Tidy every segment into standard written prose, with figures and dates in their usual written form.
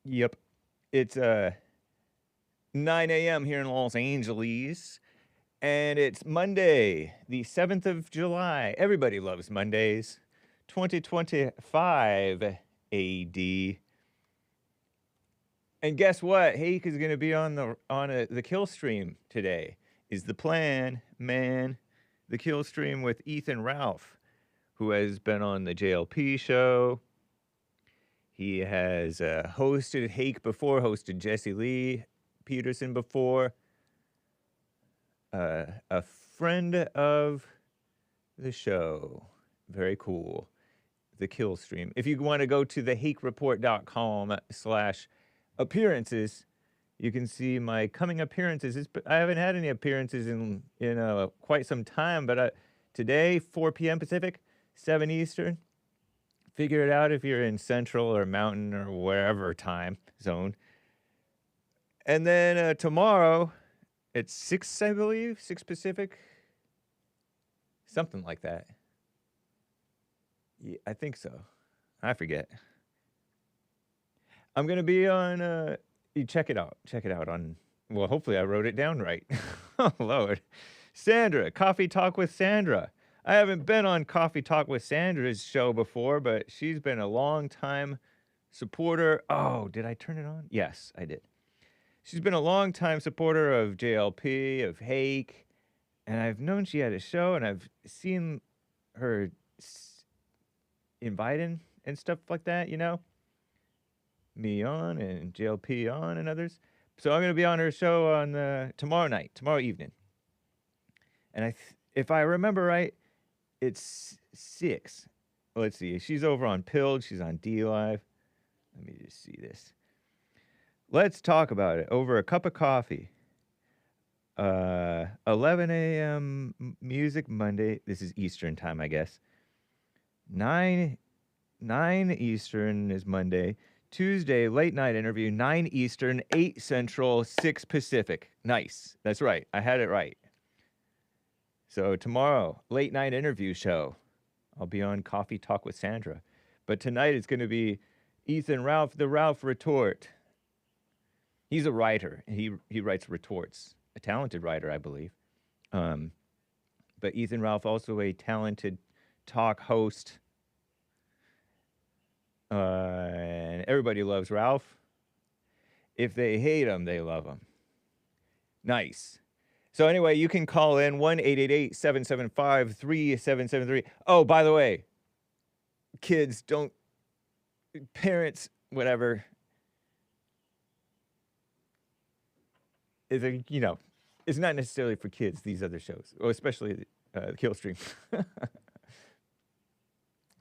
Yep. It's 9 a.m. here in Los Angeles, and it's Monday, the 7th of July. Everybody loves Mondays. 2025 AD. And guess what? Hake is going to be on the kill stream today. Is the plan, man? The kill stream with Ethan Ralph, who has been on the JLP show. He has hosted Hake before, hosted Jesse Lee Peterson before. A friend of the show. Very cool. The kill stream. If you want to go to thehakereport.com/appearances, you can see my coming appearances. I haven't had any appearances in quite some time, but today, 4 p.m. Pacific, 7 Eastern. Figure it out if you're in Central or Mountain or wherever time zone. And then tomorrow, it's 6, I believe, 6 Pacific. Something like that. Yeah, I think so. I forget. I'm going to be on, you check it out. Check it out on, well, hopefully I wrote it down right. Oh, Lord. Sandra, Coffee Talk with Sandra. I haven't been on Coffee Talk with Sandra's show before, but she's been a long time supporter. Oh, did I turn it on? Yes, I did. She's been a long time supporter of JLP, of Hake, and I've known she had a show, and I've seen her inviting and stuff like that, you know? Me on and JLP on and others. So I'm going to be on her show on tomorrow evening. And if I remember right, it's 6. Let's see. She's over on Pilled. She's on D Live. Let me just see this. Let's talk about it over a cup of coffee. 11 a.m. Music Monday. This is Eastern time, I guess. 9 Eastern is Monday. Tuesday, late night interview, 9 Eastern, 8 Central, 6 Pacific. Nice. That's right. I had it right. So tomorrow, late night interview show. I'll be on Coffee Talk with Sandra. But tonight it's going to be Ethan Ralph, the Ralph Retort. He's a writer. He writes retorts. A talented writer, I believe. But Ethan Ralph, also a talented talk host. And everybody loves Ralph. If they hate him, they love him. Nice. So anyway, you can call in 1-888-775-3773. Oh, by the way, kids, parents, whatever. It's not necessarily for kids, these other shows, especially the Kill Stream.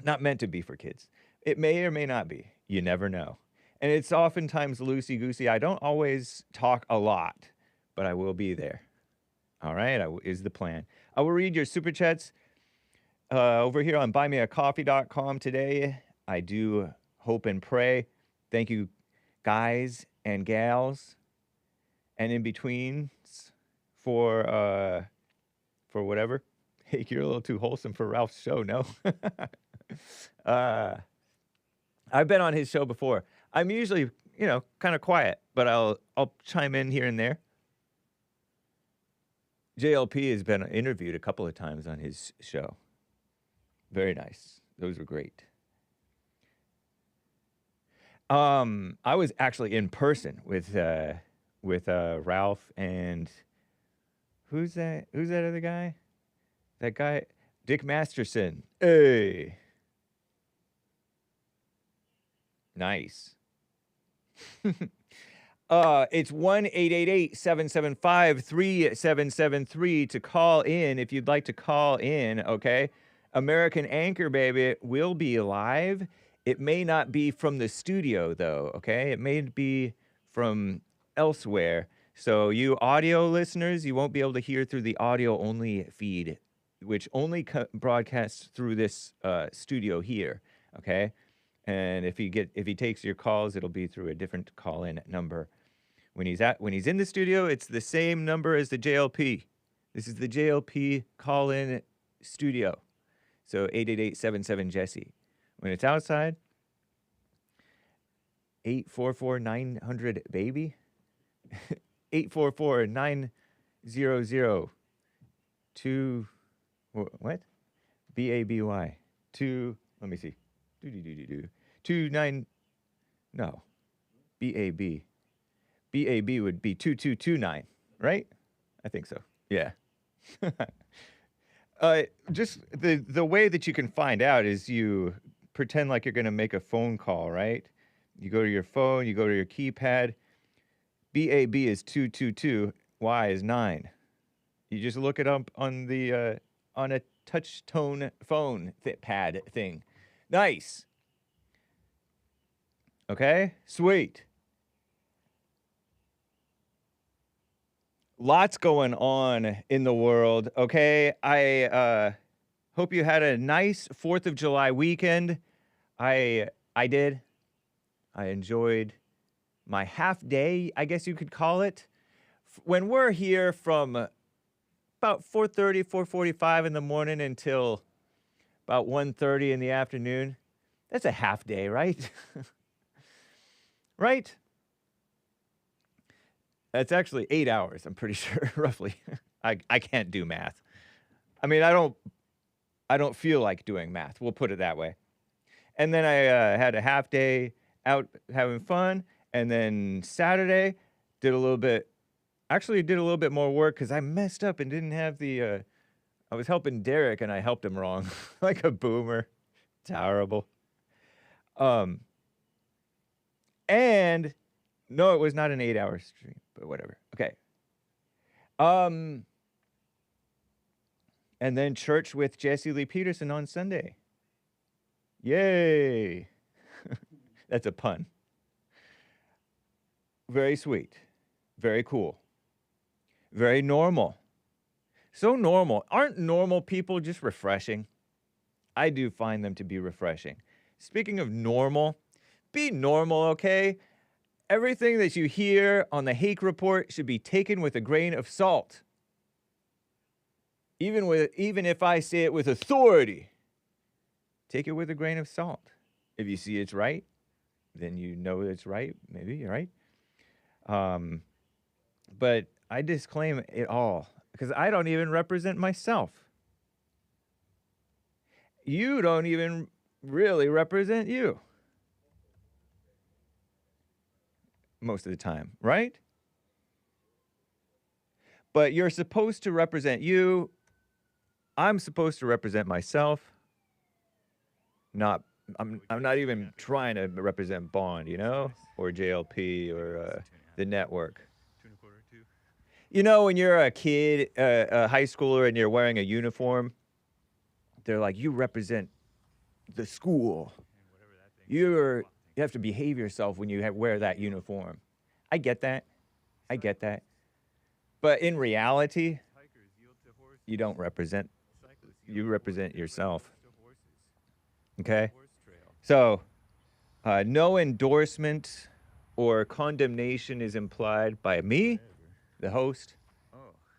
Not meant to be for kids. It may or may not be. You never know. And it's oftentimes loosey-goosey. I don't always talk a lot, but I will be there. All right, is the plan. I will read your super chats over here on buymeacoffee.com today. I do hope and pray. Thank you, guys and gals, and in betweens for whatever. Hey, you're a little too wholesome for Ralph's show, no? I've been on his show before. I'm usually, kind of quiet, but I'll chime in here and there. JLP has been interviewed a couple of times on his show. Very nice. Those were great. I was actually in person with Ralph and who's that other guy? That guy, Dick Masterson. Hey. Nice. It's 1-888-775-3773 to call in if you'd like to call in, okay? American Anchor, baby, will be live. It may not be from the studio, though, okay? It may be from elsewhere. So you audio listeners, you won't be able to hear through the audio-only feed, which only broadcasts through this studio here, okay? And if he takes your calls, it'll be through a different call-in number. When he's in the studio, it's the same number as the JLP. This is the JLP call-in studio. So 888-77-JESSE. When it's outside, 844-900 baby. 844-900-2 what? BABY 2. Let me see. 29. No. BAB. BAB would be 2229, right? I think so. Yeah. Just the way that you can find out is you pretend like you're going to make a phone call, right? You go to your phone, you go to your keypad. BAB is 222, Y is 9. You just look it up on the on a touch tone phone pad thing. Nice. Okay, sweet. Lots going on in the world. Okay, I hope you had a nice 4th of July weekend. I did. I enjoyed my half day, I guess you could call it. When we're here from about 4:30, 4:45 in the morning until about 1:30 in the afternoon, that's a half day, right? Right? That's actually 8 hours, I'm pretty sure, roughly. I can't do math. I mean, I don't feel like doing math. We'll put it that way. And then I had a half day out having fun. And then Saturday, did a little bit more work because I messed up and didn't have the, I was helping Derek and I helped him wrong. Like a boomer. Terrible. And no, it was not an 8-hour stream, but whatever. Okay. And then church with Jesse Lee Peterson on Sunday. Yay. That's a pun. Very sweet. Very cool. Very normal. So normal. Aren't normal people just refreshing? I do find them to be refreshing. Speaking of normal, be normal, okay? Everything that you hear on the Hake report should be taken with a grain of salt. Even if I say it with authority, take it with a grain of salt. If you see it's right, then you know it's right. Maybe you're right. But I disclaim it all because I don't even represent myself. You don't even really represent you. Most of the time, right? But you're supposed to represent you. I'm supposed to represent myself. I'm not even trying to represent Bond, you know, or JLP or the network. You know, when you're a kid, a high schooler, and you're wearing a uniform, they're like, you represent the school. You have to behave yourself when you wear that uniform. I get that. But in reality, you don't represent. You represent yourself. Okay? So, no endorsement or condemnation is implied by me, the host,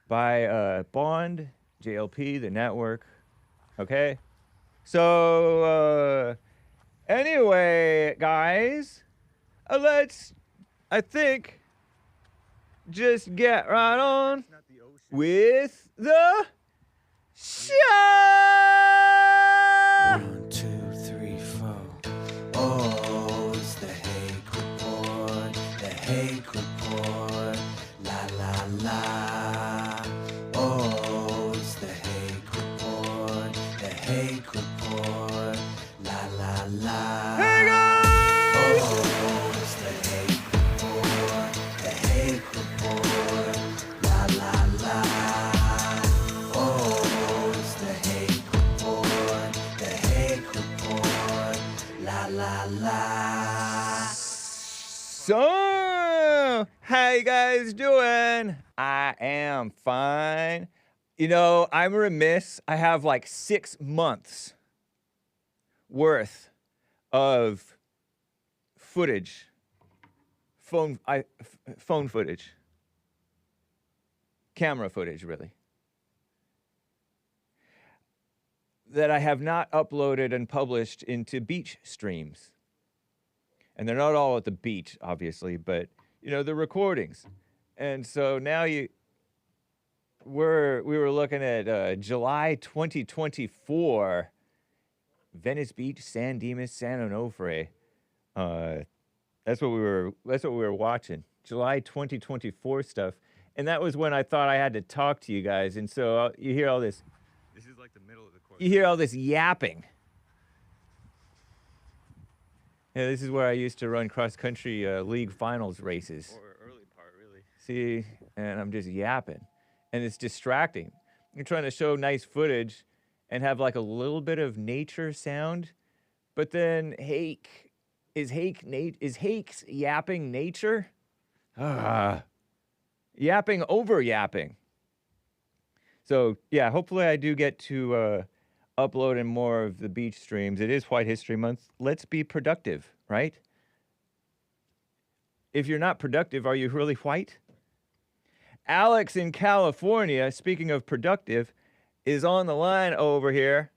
by Bond, JLP, the network. Okay? So, anyway, guys, let's, I think, just get right on with the show! 1, 2, 3, 4. Oh, it's the Hake report. The Hake report. La la la. Oh, it's the Hake report. The Hake report. La la la. Hey guys! Oh, it's the Hake report. The Hake report. La la la. Oh, it's the Hake report. The Hake report. La la la. So, how you guys doing? I am fine. You know, I'm remiss. I have like 6 months worth of footage, phone footage, camera footage, really, that I have not uploaded and published into beach streams. and they're not all at the beach, obviously, but you know the recordings. And so now we were looking at July 2024, Venice Beach, San Dimas, San Onofre. That's what we were watching. July 2024 stuff. And that was when I thought I had to talk to you guys. And so you hear all this. This is like the middle of the course. You hear all this yapping. Yeah, this is where I used to run cross country league finals races. Or early part, really. See, and I'm just yapping, and it's distracting. You're trying to show nice footage, and have like a little bit of nature sound, but then is Hake's yapping nature? Yapping over yapping. So yeah, hopefully I do get to upload in more of the beach streams. It is White History Month. Let's be productive, right? If you're not productive, are you really white? Alex in California, speaking of productive, is on the line over here.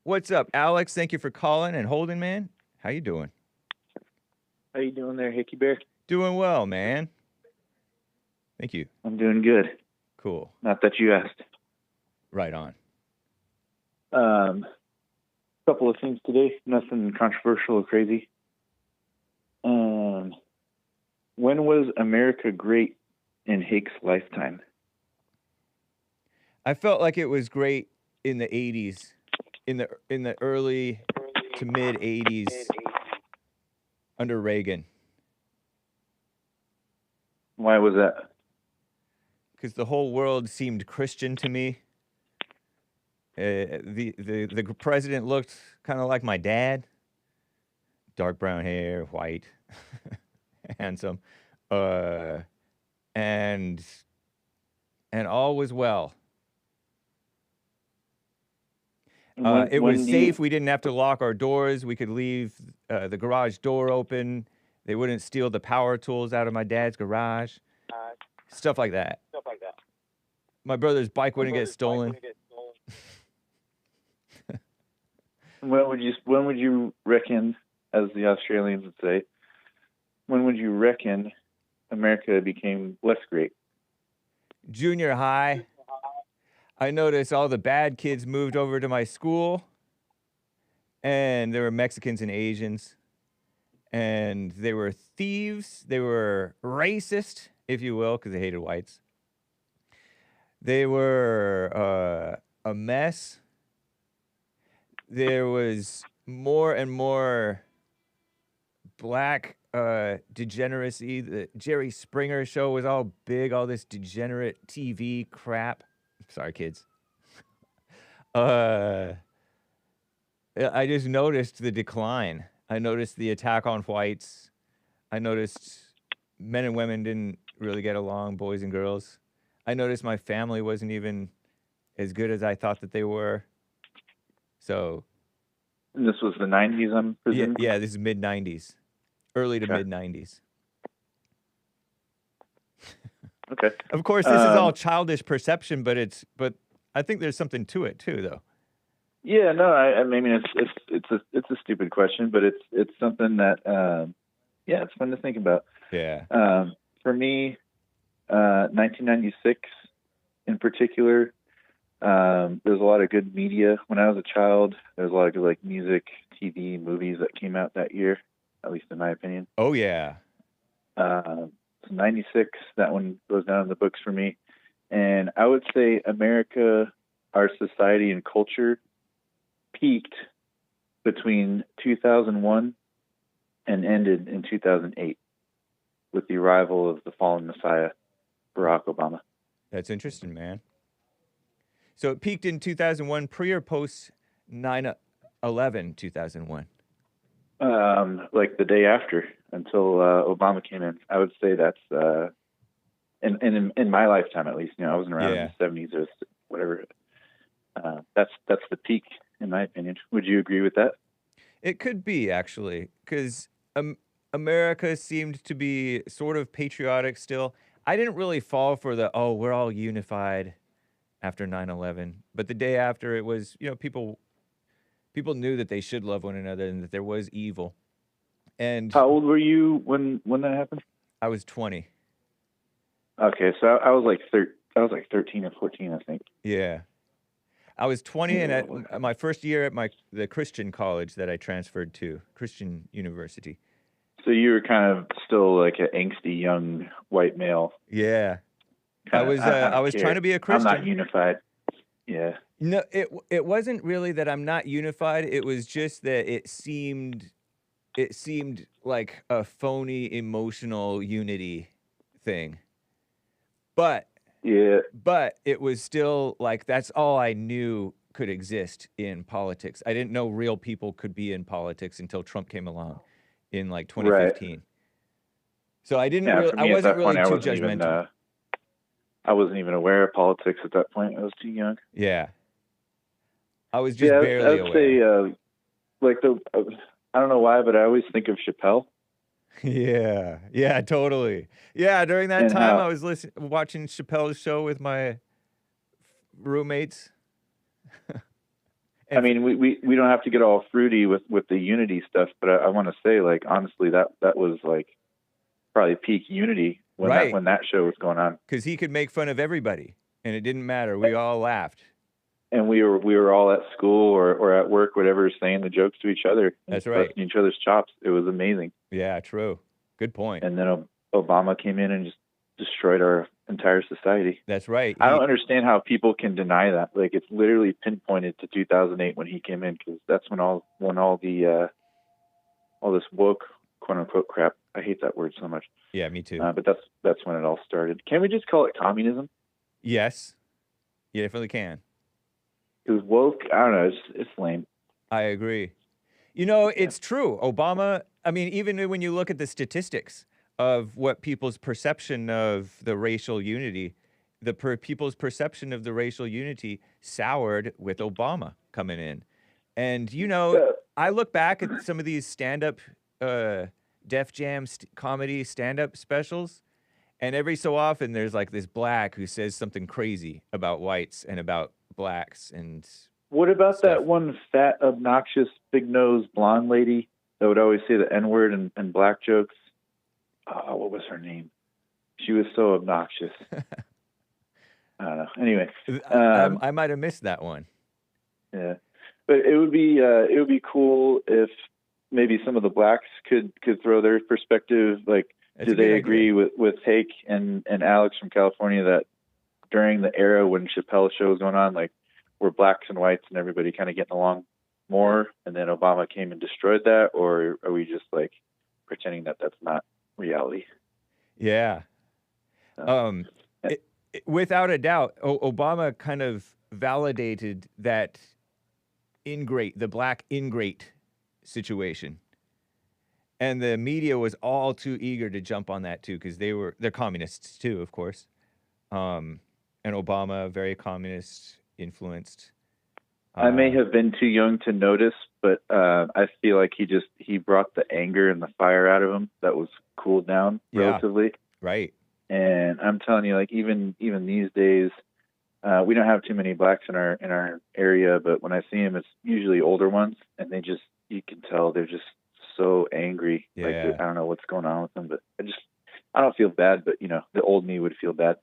What's up, Alex? Thank you for calling and holding, man. How you doing? How you doing there, Hickey Bear? Doing well, man. Thank you. I'm doing good. Cool. Not that you asked. Right on. Couple of things today. Nothing controversial or crazy. When was America great in Hake's lifetime? I felt like it was great in the 80s, in the early to mid 80s under Reagan. Why was that? Because the whole world seemed Christian to me. The president looked kind of like my dad. Dark brown hair, white, handsome, and all was well. It was safe. We didn't have to lock our doors. We could leave the garage door open. They wouldn't steal the power tools out of my dad's garage. Stuff like that. My brother's bike wouldn't get stolen. When would you reckon, as the Australians would say, when would you reckon America became less great? Junior high. I noticed all the bad kids moved over to my school, and there were Mexicans and Asians, and they were thieves. They were racist, if you will, because they hated whites. They were a mess. There was more and more black degeneracy. The Jerry Springer show was all big, all this degenerate TV crap. Sorry, kids. I just noticed the decline. I noticed the attack on whites. I noticed men and women didn't really get along, boys and girls. I noticed my family wasn't even as good as I thought that they were. So. And this was the 90s, I'm presuming? Yeah, this is mid-90s. Early to mid-90s. Okay. Of course, this is all childish perception, but I think there's something to it too, though. Yeah, no, I mean it's a stupid question, but it's something that it's fun to think about. Yeah. For me, 1996 in particular, there's a lot of good media. When I was a child, there was a lot of good like music, TV, movies that came out that year, at least in my opinion. Oh yeah. So 96, that one goes down in the books for me. And I would say America, our society and culture peaked between 2001 and ended in 2008 with the arrival of the fallen Messiah, Barack Obama. That's interesting, man. So it peaked in 2001, pre or post 9/11 2001? Like the day after, until Obama came in. I would say that's in my lifetime at least. You know, I wasn't around in the 70s or whatever. That's the peak, in my opinion. Would you agree with that? It could be, actually, because America seemed to be sort of patriotic still. I didn't really fall for we're all unified after 9/11. But the day after, it was, people knew that they should love one another and that there was evil. And How old were you when that happened? I was 20. Okay, so I was like 13 or 14, I think. Yeah. I was 20, and Yeah, at my first year at the Christian college that I transferred to, Christian University. so you were kind of still like an angsty young white male. Yeah. I Kinda, I don't was care. trying to be a I'm not Christian. unified. Yeah. No, it wasn't really that I'm not unified. It was just that it seemed like a phony emotional unity thing. But Yeah. it was still like that's all I knew could exist in politics. I didn't know real people could be in politics until Trump came along in like Right. 2015. So I didn't Yeah. really For I me at wasn't that point, really too judgmental. I wasn't even aware of politics at that point. I was too young. Yeah. I was just Yeah, I barely would say aware. like I don't know why, but I always think of Chappelle Yeah. Yeah, totally. Yeah, during that and time how I was watching Chappelle's show with my roommates. I mean, we don't have to get all fruity with the unity stuff, but I want to say, like, honestly, that was like probably peak unity when Right. that show was going on. Because he could make fun of everybody, and it didn't matter. We all laughed. And we were all at school or at work, whatever, saying the jokes to each other, and That's right. busting each other's chops. It was amazing. Yeah, true. Good point. And then Obama came in and just destroyed our entire society. That's right. I don't understand how people can deny that. Like, it's literally pinpointed to 2008 when he came in, because that's when all this woke, quote unquote, crap. I hate that word so much. Yeah, me too. But that's when it all started. Can we just call it communism? Yes, you definitely can. Because woke, I don't know, it's lame. I agree. You know, it's true. Obama, I mean, even when you look at the statistics of what people's perception of the racial unity, people's perception of the racial unity soured with Obama coming in. And, you know, I look back at some of these stand-up, Def Jam comedy stand-up specials, and every so often there's like this black who says something crazy about whites and about blacks and what about stuff. that one fat, obnoxious, big-nosed blonde lady that would always say the N-word and black jokes? Oh, what was her name? She was so obnoxious. I don't know. Anyway, I might have missed that one. Yeah, but it would be cool if maybe some of the blacks could throw their perspective. Like, That's do a good they idea. agree with Hake and Alex from California that during the era when Chappelle's show was going on, like, were blacks and whites and everybody kind of getting along more, and then Obama came and destroyed that, or are we just like pretending that that's not reality? Yeah. Without a doubt, Obama kind of validated that the black ingrate situation. And the media was all too eager to jump on that too, because they're communists too, of course. And Obama, very communist influenced. I may have been too young to notice, but I feel like he brought the anger and the fire out of him that was cooled down relatively. Right. And I'm telling you, like, even these days, we don't have too many blacks in our area, but when I see them, it's usually older ones, and you can tell they're just so angry. Yeah. Like, I don't know what's going on with them, but I don't feel bad, but you know, the old me would feel bad.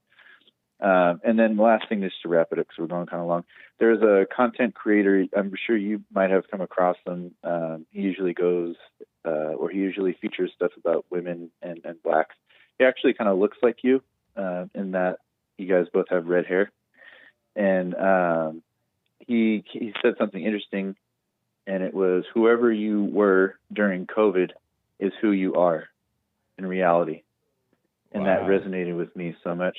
And then the last thing, just to wrap it up, because we're going kind of long. There's a content creator. I'm sure you might have come across them. He usually features stuff about women and blacks. He actually kind of looks like you, in that you guys both have red hair. And he said something interesting, and it was, whoever you were during COVID is who you are in reality. And that Wow. resonated with me so much.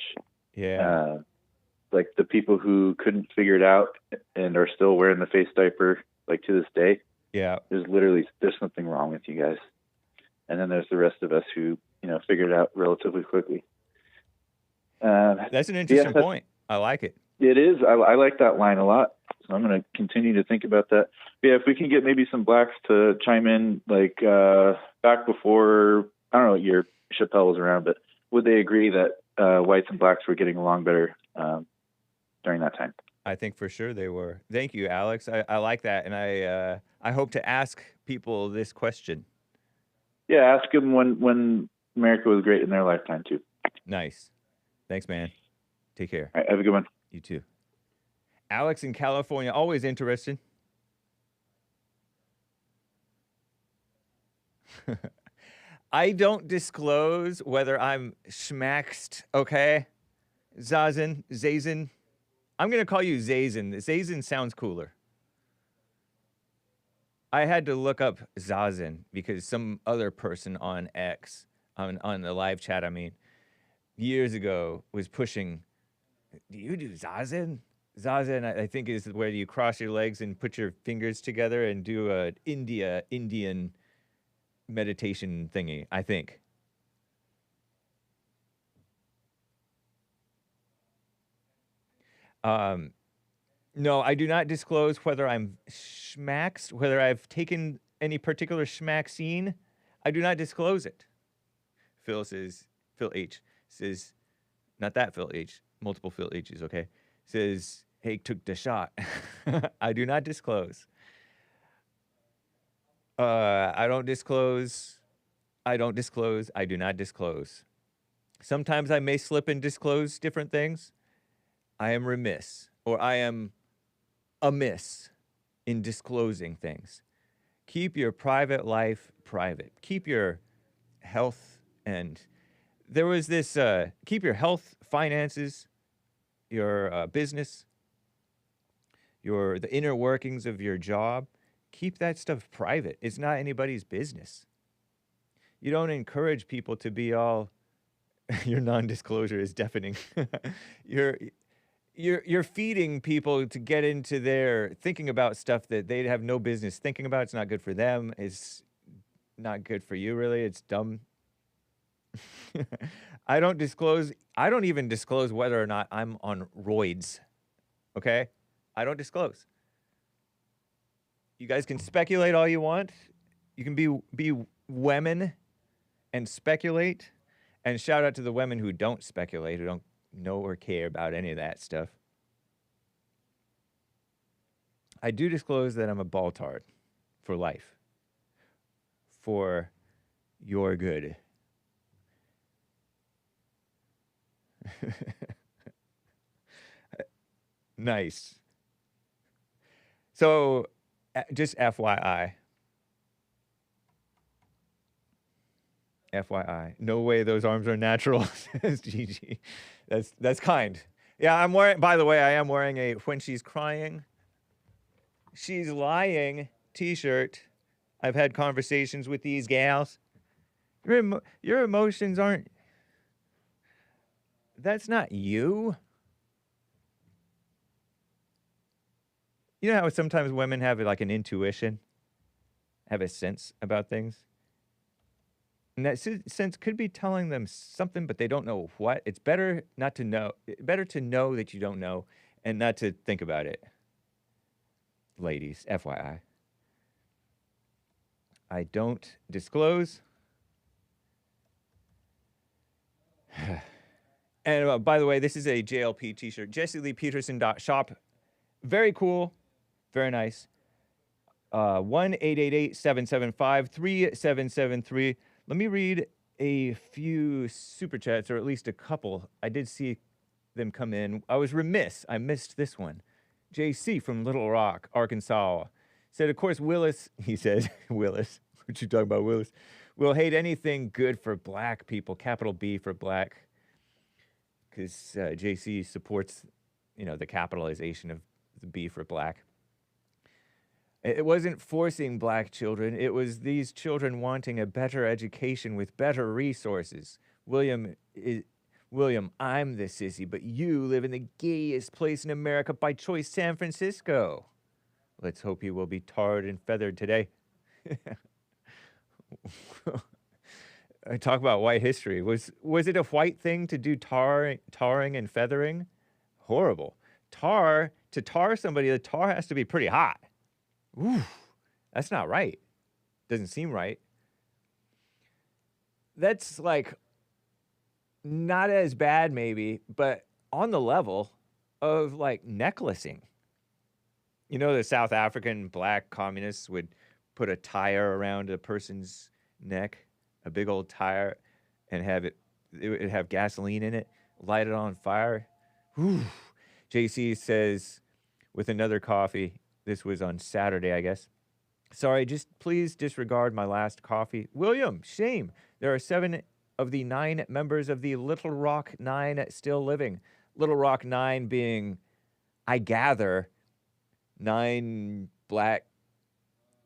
Yeah. Like, the people who couldn't figure it out and are still wearing the face diaper, like, to this day. Yeah. There's something wrong with you guys. And then there's the rest of us who, you know, figured it out relatively quickly. That's an interesting point. I like it. It is. I like that line a lot. So I'm going to continue to think about that. But yeah, if we can get maybe some blacks to chime in, like, back before, I don't know what year Chappelle was around, but would they agree that whites and blacks were getting along better during that time? I think for sure they were. Thank you, Alex. I like that, and I hope to ask people this question. Yeah, ask them when America was great in their lifetime too. Nice. Thanks, man. Take care. All right, have a good one. You too. Alex in California, always interested. I don't disclose whether I'm schmaxed, okay? Zazen. I'm going to call you Zazen. Zazen sounds cooler. I had to look up Zazen because some other person on X, on the live chat, I mean, years ago was pushing, do you do Zazen? Zazen, I think, is where you cross your legs and put your fingers together and do a Indian meditation thingy, I think. No, I do not disclose whether I'm schmaxed, whether I've taken any particular schmaxine. I do not disclose it. Phil H says, not that Phil H, multiple Phil H's, okay? Says, Hake took the shot. I do not disclose. I don't disclose. I don't disclose. I do not disclose. Sometimes I may slip and disclose different things. I am remiss, or I am amiss in disclosing things. Keep your private life private. Keep your health, and there was this, keep your health, finances, your business, the inner workings of your job. Keep that stuff private. It's not anybody's business. You don't encourage people to be all, your non-disclosure is deafening. You're feeding people to get into their thinking about stuff that they have no business thinking about. It's not good for them. It's not good for you, really. It's dumb. I don't even disclose whether or not I'm on roids. Okay? I don't disclose. You guys can speculate all you want. You can be women and speculate. And shout out to the women who don't speculate, who don't know or care about any of that stuff. I do disclose that I'm a baltard for life. For your good. Nice. So, just FYI. FYI. No way those arms are natural, says Gigi. That's kind. Yeah, I'm wearing, by the way, I am wearing a When She's Crying, She's Lying t-shirt. I've had conversations with these gals. Your emotions aren't, that's not you. You know how sometimes women have like an intuition, have a sense about things? And that sense could be telling them something, but they don't know what. It's better not to know. Better to know that you don't know and not to think about it. Ladies, FYI. I don't disclose. And by the way, this is a JLP t-shirt. JesseLeePeterson.shop. Very cool. Very nice. 1-888-775-3773. Let me read a few super chats, or at least a couple. I did see them come in. I was remiss. I missed this one. JC from Little Rock, Arkansas, said, of course, Willis, he said, Willis, what you talking about, Willis, will hate anything good for black people, capital B for black, because JC supports, the capitalization of the B for black. It wasn't forcing black children. It was these children wanting a better education with better resources. William, I'm the sissy, but you live in the gayest place in America by choice, San Francisco. Let's hope you will be tarred and feathered today. I talk about white history. Was it a white thing to do tarring and feathering? Horrible. To tar somebody, the tar has to be pretty hot. Ooh, that's not right. Doesn't seem right. That's like not as bad maybe, but on the level of like necklacing. The South African black communists would put a tire around a person's neck a big old tire, and it would have gasoline in it, light it on fire. Whew. JC says, with another coffee, this was on Saturday, I guess. Sorry, just please disregard my last coffee. William, shame. There are 7 of the 9 members of the Little Rock 9 still living. Little Rock 9 being, I gather, 9 black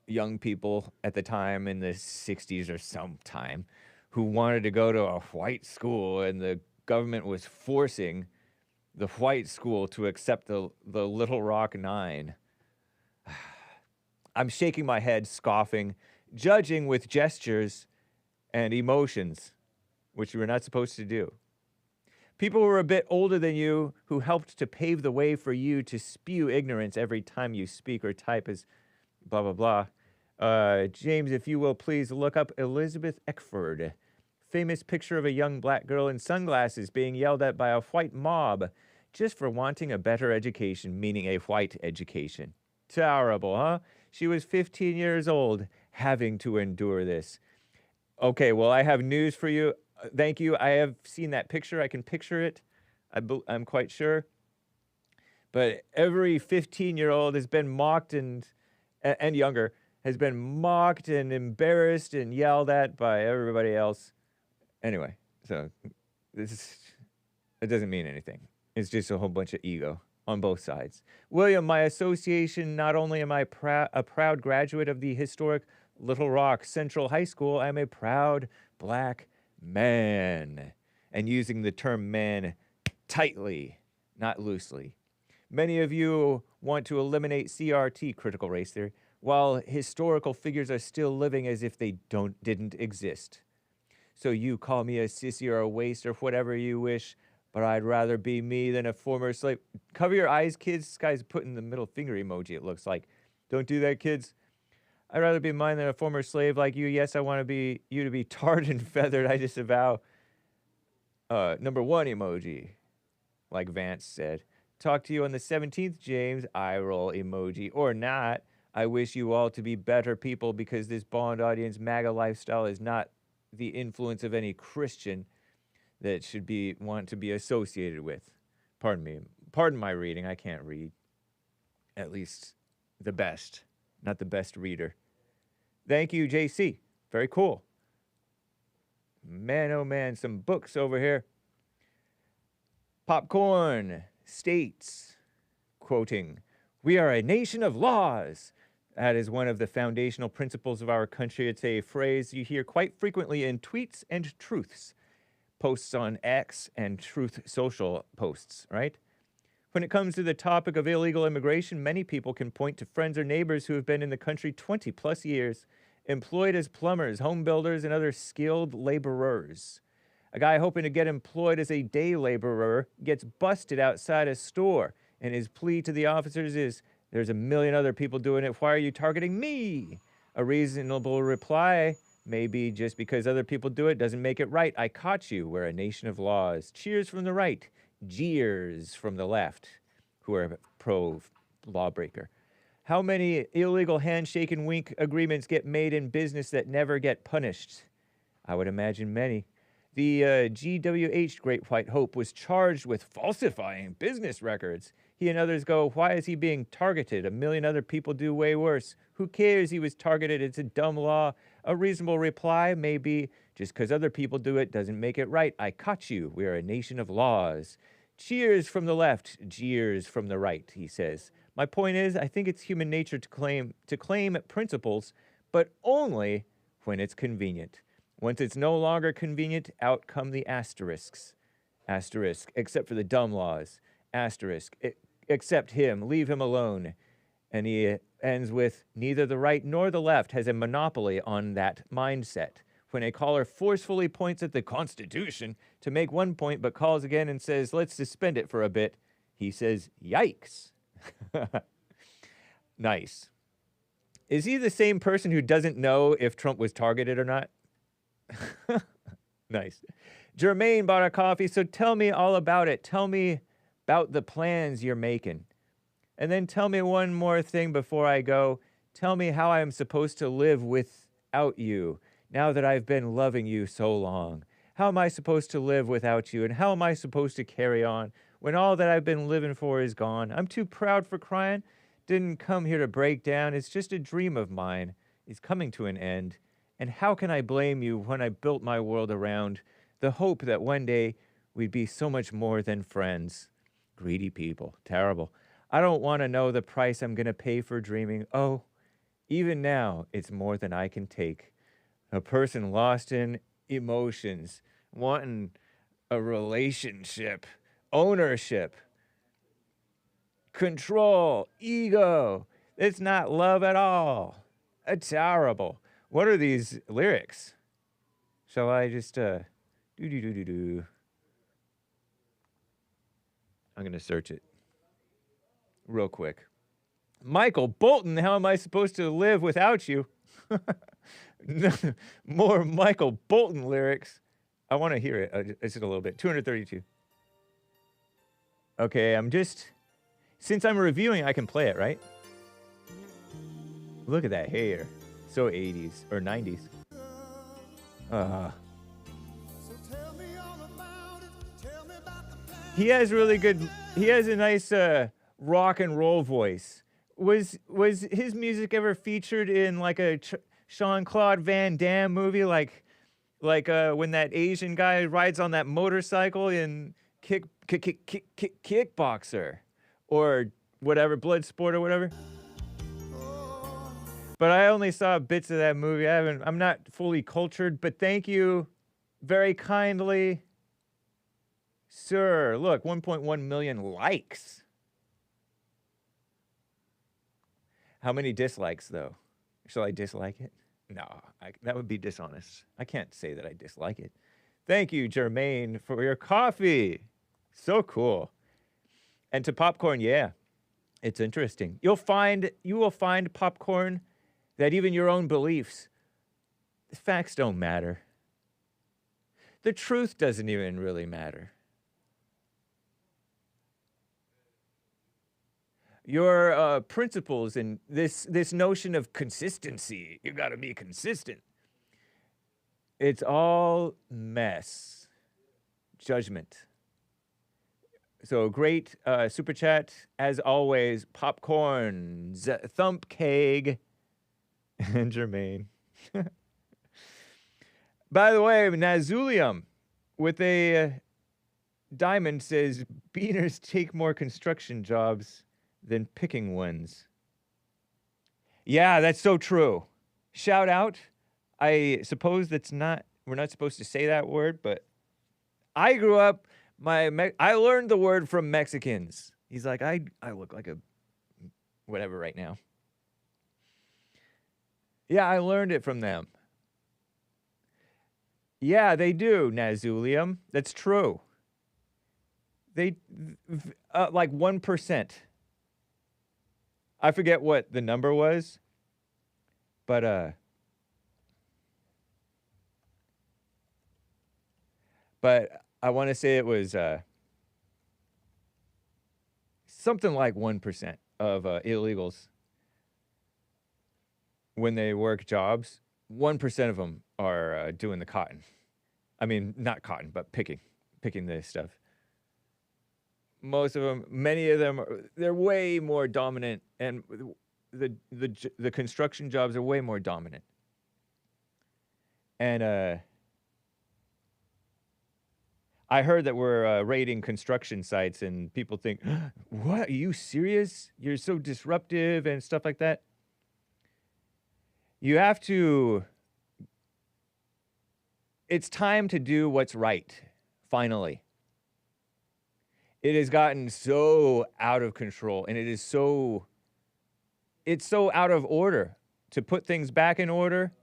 young people at the time in the 60s or sometime who wanted to go to a white school, and the government was forcing the white school to accept the Little Rock 9. I'm shaking my head, scoffing, judging with gestures and emotions, which you were not supposed to do. People who were a bit older than you who helped to pave the way for you to spew ignorance every time you speak or type as blah, blah, blah. James, if you will, please look up Elizabeth Eckford. Famous picture of a young black girl in sunglasses being yelled at by a white mob just for wanting a better education, meaning a white education. Terrible, huh? She was 15 years old, having to endure this. Okay, well, I have news for you. Thank you. I have seen that picture. I can picture it. I'm quite sure. But every 15-year-old has been mocked and younger has been mocked and embarrassed and yelled at by everybody else. Anyway, so it doesn't mean anything. It's just a whole bunch of ego on both sides. William, my association, not only am I a proud graduate of the historic Little Rock Central High School, I'm a proud black man. And using the term man tightly, not loosely. Many of you want to eliminate CRT, critical race theory, while historical figures are still living as if they didn't exist. So you call me a sissy or a waste or whatever you wish, but I'd rather be me than a former slave. Cover your eyes, kids. This guy's putting the middle finger emoji, it looks like. Don't do that, kids. I'd rather be mine than a former slave like you. Yes, I want you to be tarred and feathered. I disavow. Number 1 emoji, like Vance said. Talk to you on the 17th, James. Eye roll emoji. Or not. I wish you all to be better people, because this Bond audience MAGA lifestyle is not the influence of any Christian that should want to be associated with. Pardon me. Pardon my reading. I can't read. At least the best. Not the best reader. Thank you, JC. Very cool. Man, oh man, some books over here. Popcorn states, quoting, "We are a nation of laws." That is one of the foundational principles of our country. It's a phrase you hear quite frequently in tweets and truths, posts on X and Truth Social posts, right? When it comes to the topic of illegal immigration, many people can point to friends or neighbors who have been in the country 20 plus years, employed as plumbers, home builders, and other skilled laborers. A guy hoping to get employed as a day laborer gets busted outside a store, and his plea to the officers is, "There's a million other people doing it. Why are you targeting me?" A reasonable reply may be, "Just because other people do it doesn't make it right. I caught you. We're a nation of laws." Cheers from the right. Jeers from the left, who are pro-lawbreaker. How many illegal handshake and wink agreements get made in business that never get punished? I would imagine many. The GWH, Great White Hope, was charged with falsifying business records. He and others go, "Why is he being targeted? A million other people do way worse. Who cares he was targeted? It's a dumb law." A reasonable reply may be, "Just because other people do it doesn't make it right. I caught you. We are a nation of laws." Cheers from the left, jeers from the right, he says. My point is, I think it's human nature to claim principles, but only when it's convenient. Once it's no longer convenient, out come the asterisks. Asterisk, except for the dumb laws. Asterisk, accept him, leave him alone. And he ends with, neither the right nor the left has a monopoly on that mindset. When a caller forcefully points at the Constitution to make one point, but calls again and says, let's suspend it for a bit, he says, yikes. Nice. Is he the same person who doesn't know if Trump was targeted or not? Nice. Jermaine bought a coffee, so tell me all about it. Tell me about the plans you're making. And then tell me one more thing before I go. Tell me how I'm supposed to live without you. Now that I've been loving you so long, how am I supposed to live without you? And how am I supposed to carry on when all that I've been living for is gone? I'm too proud for crying. Didn't come here to break down. It's just a dream of mine. It's coming to an end. And how can I blame you when I built my world around the hope that one day we'd be so much more than friends? Greedy people. Terrible. I don't want to know the price I'm going to pay for dreaming. Oh, even now, it's more than I can take. A person lost in emotions, wanting a relationship, ownership, control, ego. It's not love at all. It's terrible. What are these lyrics? Shall I just, do. I'm going to search it real quick. Michael Bolton, how am I supposed to live without you? More Michael Bolton lyrics. I want to hear it. It's a little bit. 232. Okay, since I'm reviewing, I can play it, right? Look at that hair. So 80s or 90s. He has a nice rock and roll voice. Was his music ever featured in like a Jean-Claude Van Damme movie, like when that Asian guy rides on that motorcycle in Kickboxer or whatever, Bloodsport or whatever? But I only saw bits of that movie. I'm not fully cultured, but thank you very kindly, sir. Look, 1.1 million likes. How many dislikes, though? Shall I dislike it? No, that would be dishonest. I can't say that I dislike it. Thank you, Jermaine, for your coffee. So cool. And to popcorn, yeah, it's interesting. You will find popcorn that even your own beliefs, the facts don't matter. The truth doesn't even really matter. Your principles and this notion of consistency, you got to be consistent. It's all mess. Judgment. So great super chat, as always, popcorn, thump keg, and Jermaine. By the way, Nazulium with a diamond says, beaners take more construction jobs than picking ones. Yeah, that's so true. Shout out. I suppose we're not supposed to say that word, but I grew up, I learned the word from Mexicans. He's like, I look like a whatever right now. Yeah, I learned it from them. Yeah, they do, Nazulium. That's true. They, like 1%. I forget what the number was, but I want to say it was something like 1% of illegals when they work jobs. 1% of them are doing the cotton. I mean, not cotton, but picking this stuff. Most of them, many of them, they're way more dominant, and the construction jobs are way more dominant. And I heard that we're raiding construction sites, and people think, "What? Are you serious? You're so disruptive and stuff like that." You have to. It's time to do what's right. Finally. It has gotten so out of control, and it's so out of order. To put things back in order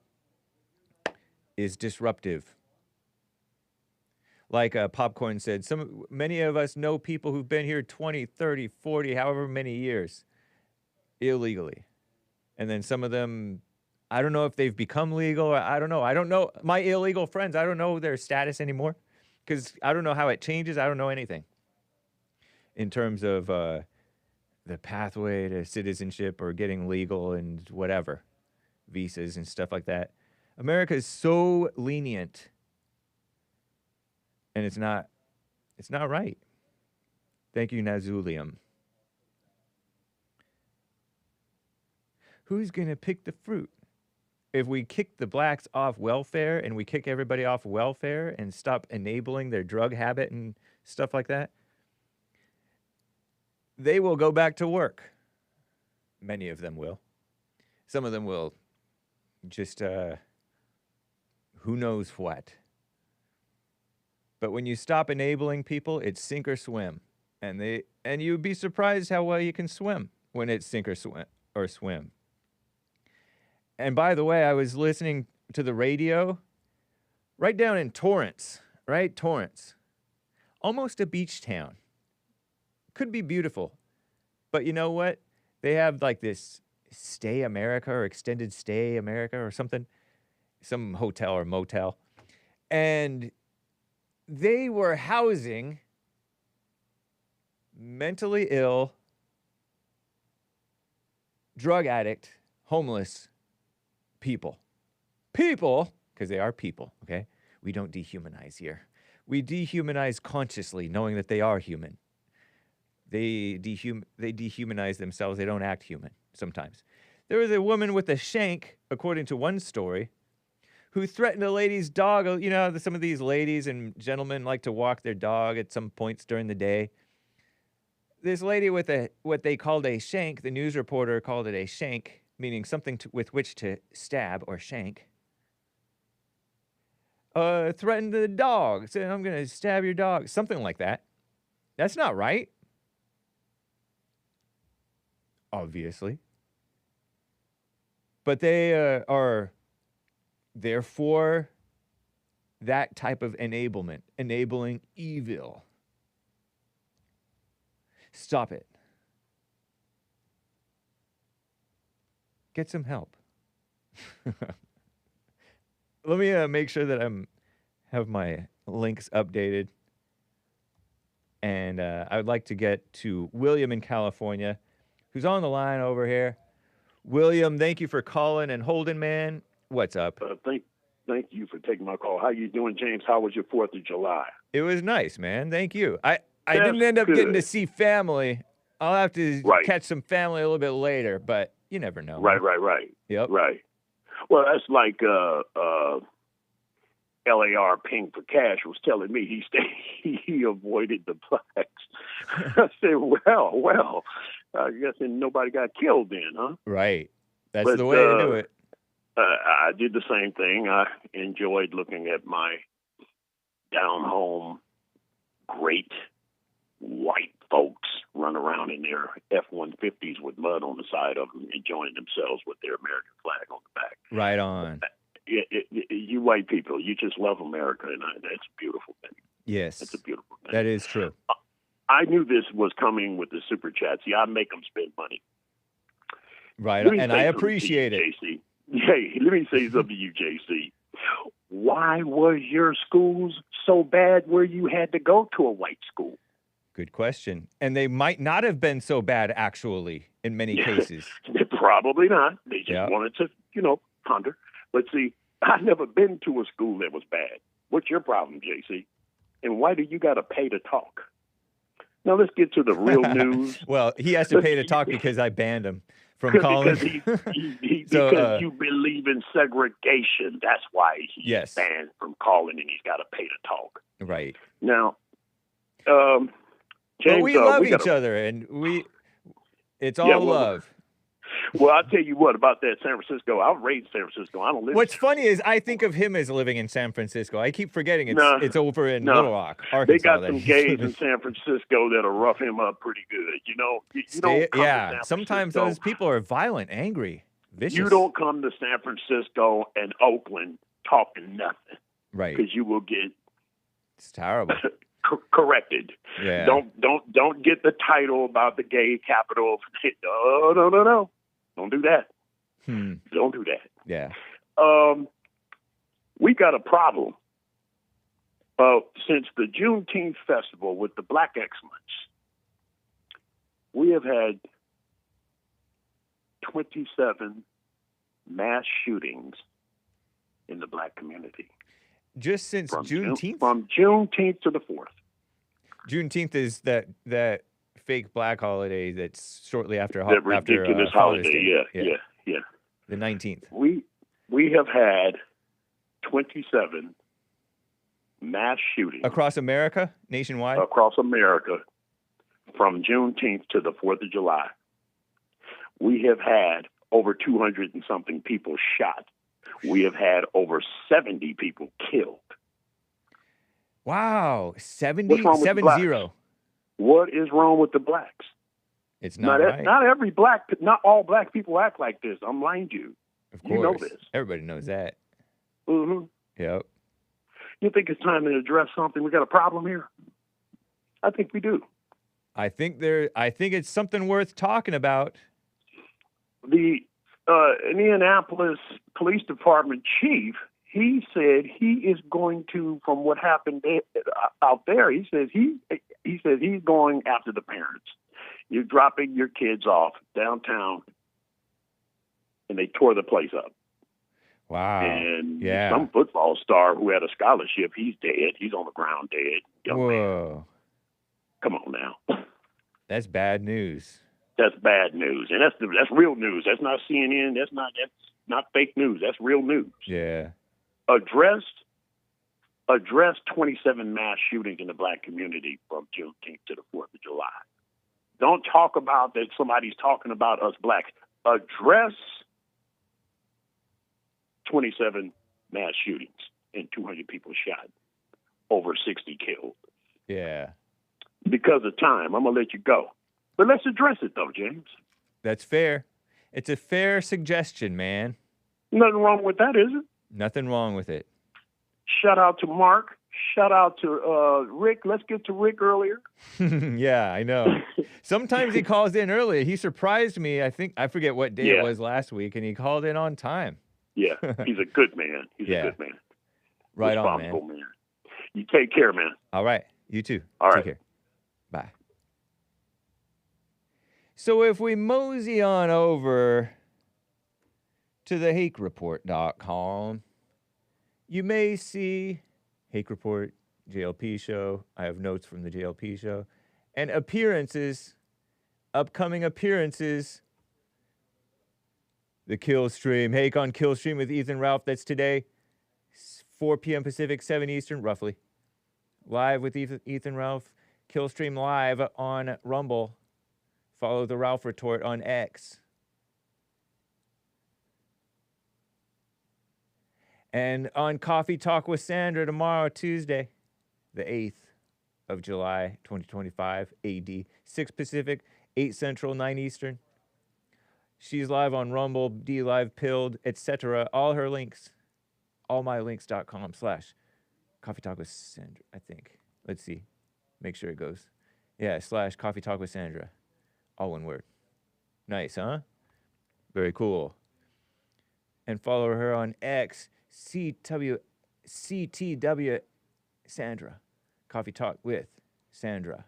is disruptive. Like Popcorn said, many of us know people who've been here 20, 30, 40, however many years, illegally. And then some of them, I don't know if they've become legal, or I don't know. I don't know. My illegal friends, I don't know their status anymore, because I don't know how it changes. I don't know anything in terms of the pathway to citizenship or getting legal and whatever, visas and stuff like that. America is so lenient, and it's not right. Thank you, Nazulium. Who's going to pick the fruit? If we kick the blacks off welfare and we kick everybody off welfare and stop enabling their drug habit and stuff like that, they will go back to work. Many of them will. Some of them will just, who knows what. But when you stop enabling people, it's sink or swim. And you'd be surprised how well you can swim when it's sink or swim. And by the way, I was listening to the radio right down in Torrance, right? Torrance. Almost a beach town. Could be beautiful. But you know what? They have like this Stay America or Extended Stay America or something. Some hotel or motel. And they were housing mentally ill, drug addict, homeless people. People, because they are people, okay? We don't dehumanize here. We dehumanize consciously, knowing that they are human. They dehumanize themselves. They don't act human sometimes. There was a woman with a shank, according to one story, who threatened a lady's dog. You know, some of these ladies and gentlemen like to walk their dog at some points during the day. This lady with what they called a shank, the news reporter called it a shank, meaning something with which to stab or shank, threatened the dog, said, I'm going to stab your dog, something like that. That's not right. Obviously. But they are therefore that type of enablement, enabling evil. Stop it. Get some help. Let me make sure that have my links updated. And I would like to get to William in California, who's on the line over here. William, thank you for calling and holding, man. What's up? Thank you for taking my call. How you doing, James? How was your 4th of July? It was nice, man. Thank you. I didn't end up getting to see family. I'll have to catch some family a little bit later, but you never know. Right. Yep. Right. Well, that's like LAR Ping for Cash was telling me he avoided the blacks. I said, well, I guess nobody got killed then, huh? Right. That's the way to do it. I did the same thing. I enjoyed looking at my down home, great white folks run around in their F-150s with mud on the side of them, enjoying themselves with their American flag on the back. Right on. You white people, you just love America, and that's a beautiful thing. Yes. It's a beautiful thing. That is true. I knew this was coming with the super chat. See, I make them spend money. Right, and I appreciate it. JC. Hey, let me say something to you, JC. Why were your schools so bad where you had to go to a white school? Good question. And they might not have been so bad, actually, in many cases. Probably not. They just wanted to, ponder. But see, I've never been to a school that was bad. What's your problem, JC? And why do you got to pay to talk? Now, let's get to the real news. Well, he has to pay to talk because I banned him from calling. Because because you believe in segregation. That's why he's banned from calling, and he's got to pay to talk. Right. Now, James, but we love each other, and it's all love. Well, I'll tell you what about that San Francisco. I was raised in San Francisco. I don't live. What's funny is I think of him as living in San Francisco. I keep forgetting it's over in Little Rock, Arkansas. They got some gays in San Francisco that'll rough him up pretty good. You don't come to San sometimes Francisco. Those people are violent, angry, vicious. You don't come to San Francisco and Oakland talking nothing. Right. Because you will get... It's terrible. Corrected. Yeah. Don't get the title about the gay capital. No. Don't do that. Don't do that. Yeah. We got a problem. Since the Juneteenth festival with the Black Excellence, we have had 27 mass shootings in the black community. Just since Juneteenth? From Juneteenth to the 4th. Juneteenth is that fake black holiday that's shortly after That ridiculous Father's holiday. Day. Yeah. The 19th. We have had 27 mass shootings Across America? Nationwide? across America from Juneteenth to the 4th of July. We have had over 200 and something people shot. We have had over 70 people killed. Wow. 70? What's wrong with the blacks? 70. What is wrong with the blacks? It's not right. Not all black people act like this. I'm lying to you. Of course. You know this. Everybody knows that. Mm-hmm. Yep. You think it's time to address something? We got a problem here? I think we do. I think it's something worth talking about. The Indianapolis Police Department chief, he said he is going to, from what happened out there, he says he's going after the parents. You're dropping your kids off downtown, and they tore the place up. Wow. And yeah. Some football star who had a scholarship, he's dead. He's on the ground dead. Young Whoa. man. Come on now. That's bad news. That's bad news, and that's real news. That's not CNN. That's not fake news. That's real news. Yeah. Address 27 mass shootings in the black community from Juneteenth to the 4th of July. Don't talk about that somebody's talking about us blacks. Address 27 mass shootings and 200 people shot, over 60 killed. Yeah. Because of time, I'm going to let you go. But let's address it, though, James. That's fair. It's a fair suggestion, man. Nothing wrong with that, is it? Nothing wrong with it. Shout out to Mark. Shout out to Rick. Let's get to Rick earlier. Yeah, I know. Sometimes he calls in early. He surprised me. I forget what day it was last week, and he called in on time. Yeah, he's a good man. He's a good man. Right on, man. Man. You take care, man. All right. You too. All right. Take care. Bye. So if we mosey on over to the HakeReport.com, you may see Hake Report, JLP show. I have notes from the JLP show. And appearances, upcoming appearances. The Kill Stream, Hake on Kill Stream with Ethan Ralph. That's today, 4 p.m. Pacific, 7 Eastern, roughly. Live with Ethan Ralph. Kill Stream live on Rumble. Follow the Ralph Retort on X. And on Coffee Talk with Sandra tomorrow, Tuesday, the 8th of July, 2025, AD. 6 Pacific, 8 Central, 9 Eastern. She's live on Rumble, D Live, Pilled, etc. All her links, allmylinks.com/Coffee Talk with Sandra, I think. Let's see. Make sure it goes. Yeah, /Coffee Talk with Sandra. All one word. Nice, huh? Very cool. And follow her on X, CTW Sandra. Coffee Talk with Sandra.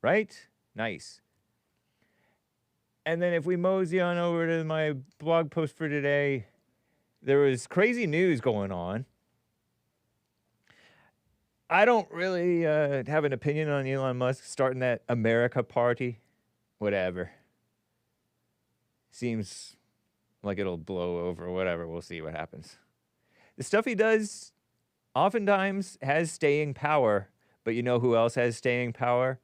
Right? Nice. And then if we mosey on over to my blog post for today, there was crazy news going on. I don't really have an opinion on Elon Musk starting that America party. Whatever. Seems like it'll blow over, whatever. We'll see what happens. The stuff he does oftentimes has staying power. But you know who else has staying power?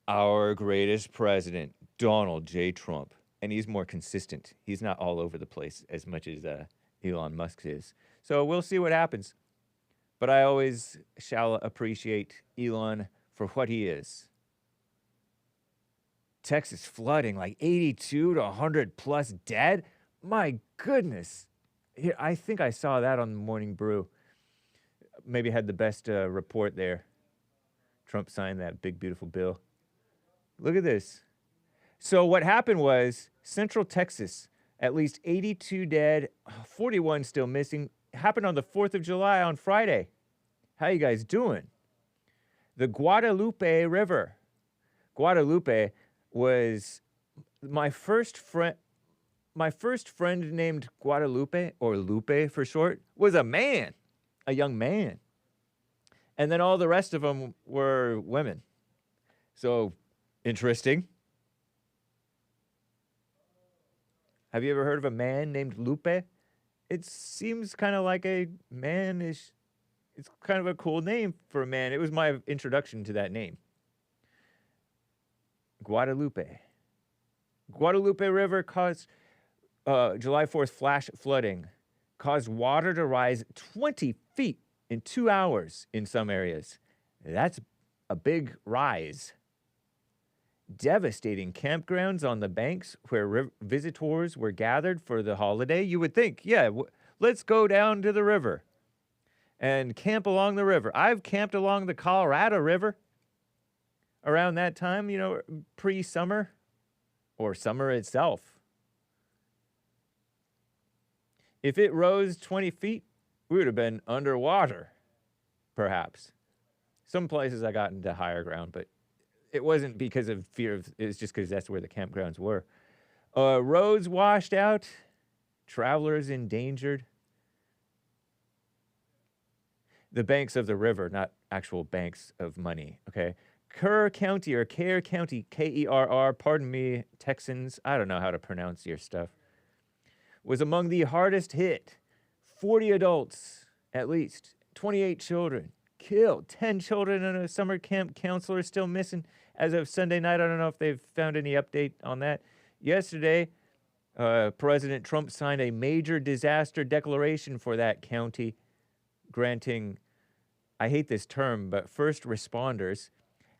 Our greatest president, Donald J. Trump. And he's more consistent. He's not all over the place as much as Elon Musk is. So we'll see what happens. But I always shall appreciate Elon for what he is. Texas flooding, like 82 to 100 plus dead. My goodness. Here, I think I saw that on the Morning Brew. Maybe had the best report there. Trump signed that big, beautiful bill. Look at this. So what happened was Central Texas, at least 82 dead, 41 still missing. Happened on the 4th of July on Friday. How you guys doing? The Guadalupe River. Guadalupe was my first friend. my first friend named Guadalupe, or Lupe for short, was a man, a young man. And then all the rest of them were women. So, interesting. Have you ever heard of a man named Lupe? It seems kind of like a man-ish. It's kind of a cool name for a man. It was my introduction to that name. Guadalupe. Guadalupe River caused July 4th flash flooding, caused water to rise 20 feet in 2 hours in some areas. That's a big rise. Devastating campgrounds on the banks where visitors were gathered for the holiday. You would think, yeah, let's go down to the river and camp along the river. I've camped along the Colorado River around that time, you know, pre-summer or summer itself. If it rose 20 feet, we would have been underwater, perhaps. Some places I got into higher ground, but it wasn't because of fear of, it was just because that's where the campgrounds were. Roads washed out, travelers endangered. The banks of the river, not actual banks of money, okay? Kerr County, or Kerr County, Kerr, pardon me, Texans, I don't know how to pronounce your stuff, was among the hardest hit. 40 adults, at least, 28 children killed, 10 children and a summer camp counselor still missing as of Sunday night. I don't know if they've found any update on that. Yesterday, President Trump signed a major disaster declaration for that county, granting, I hate this term, but first responders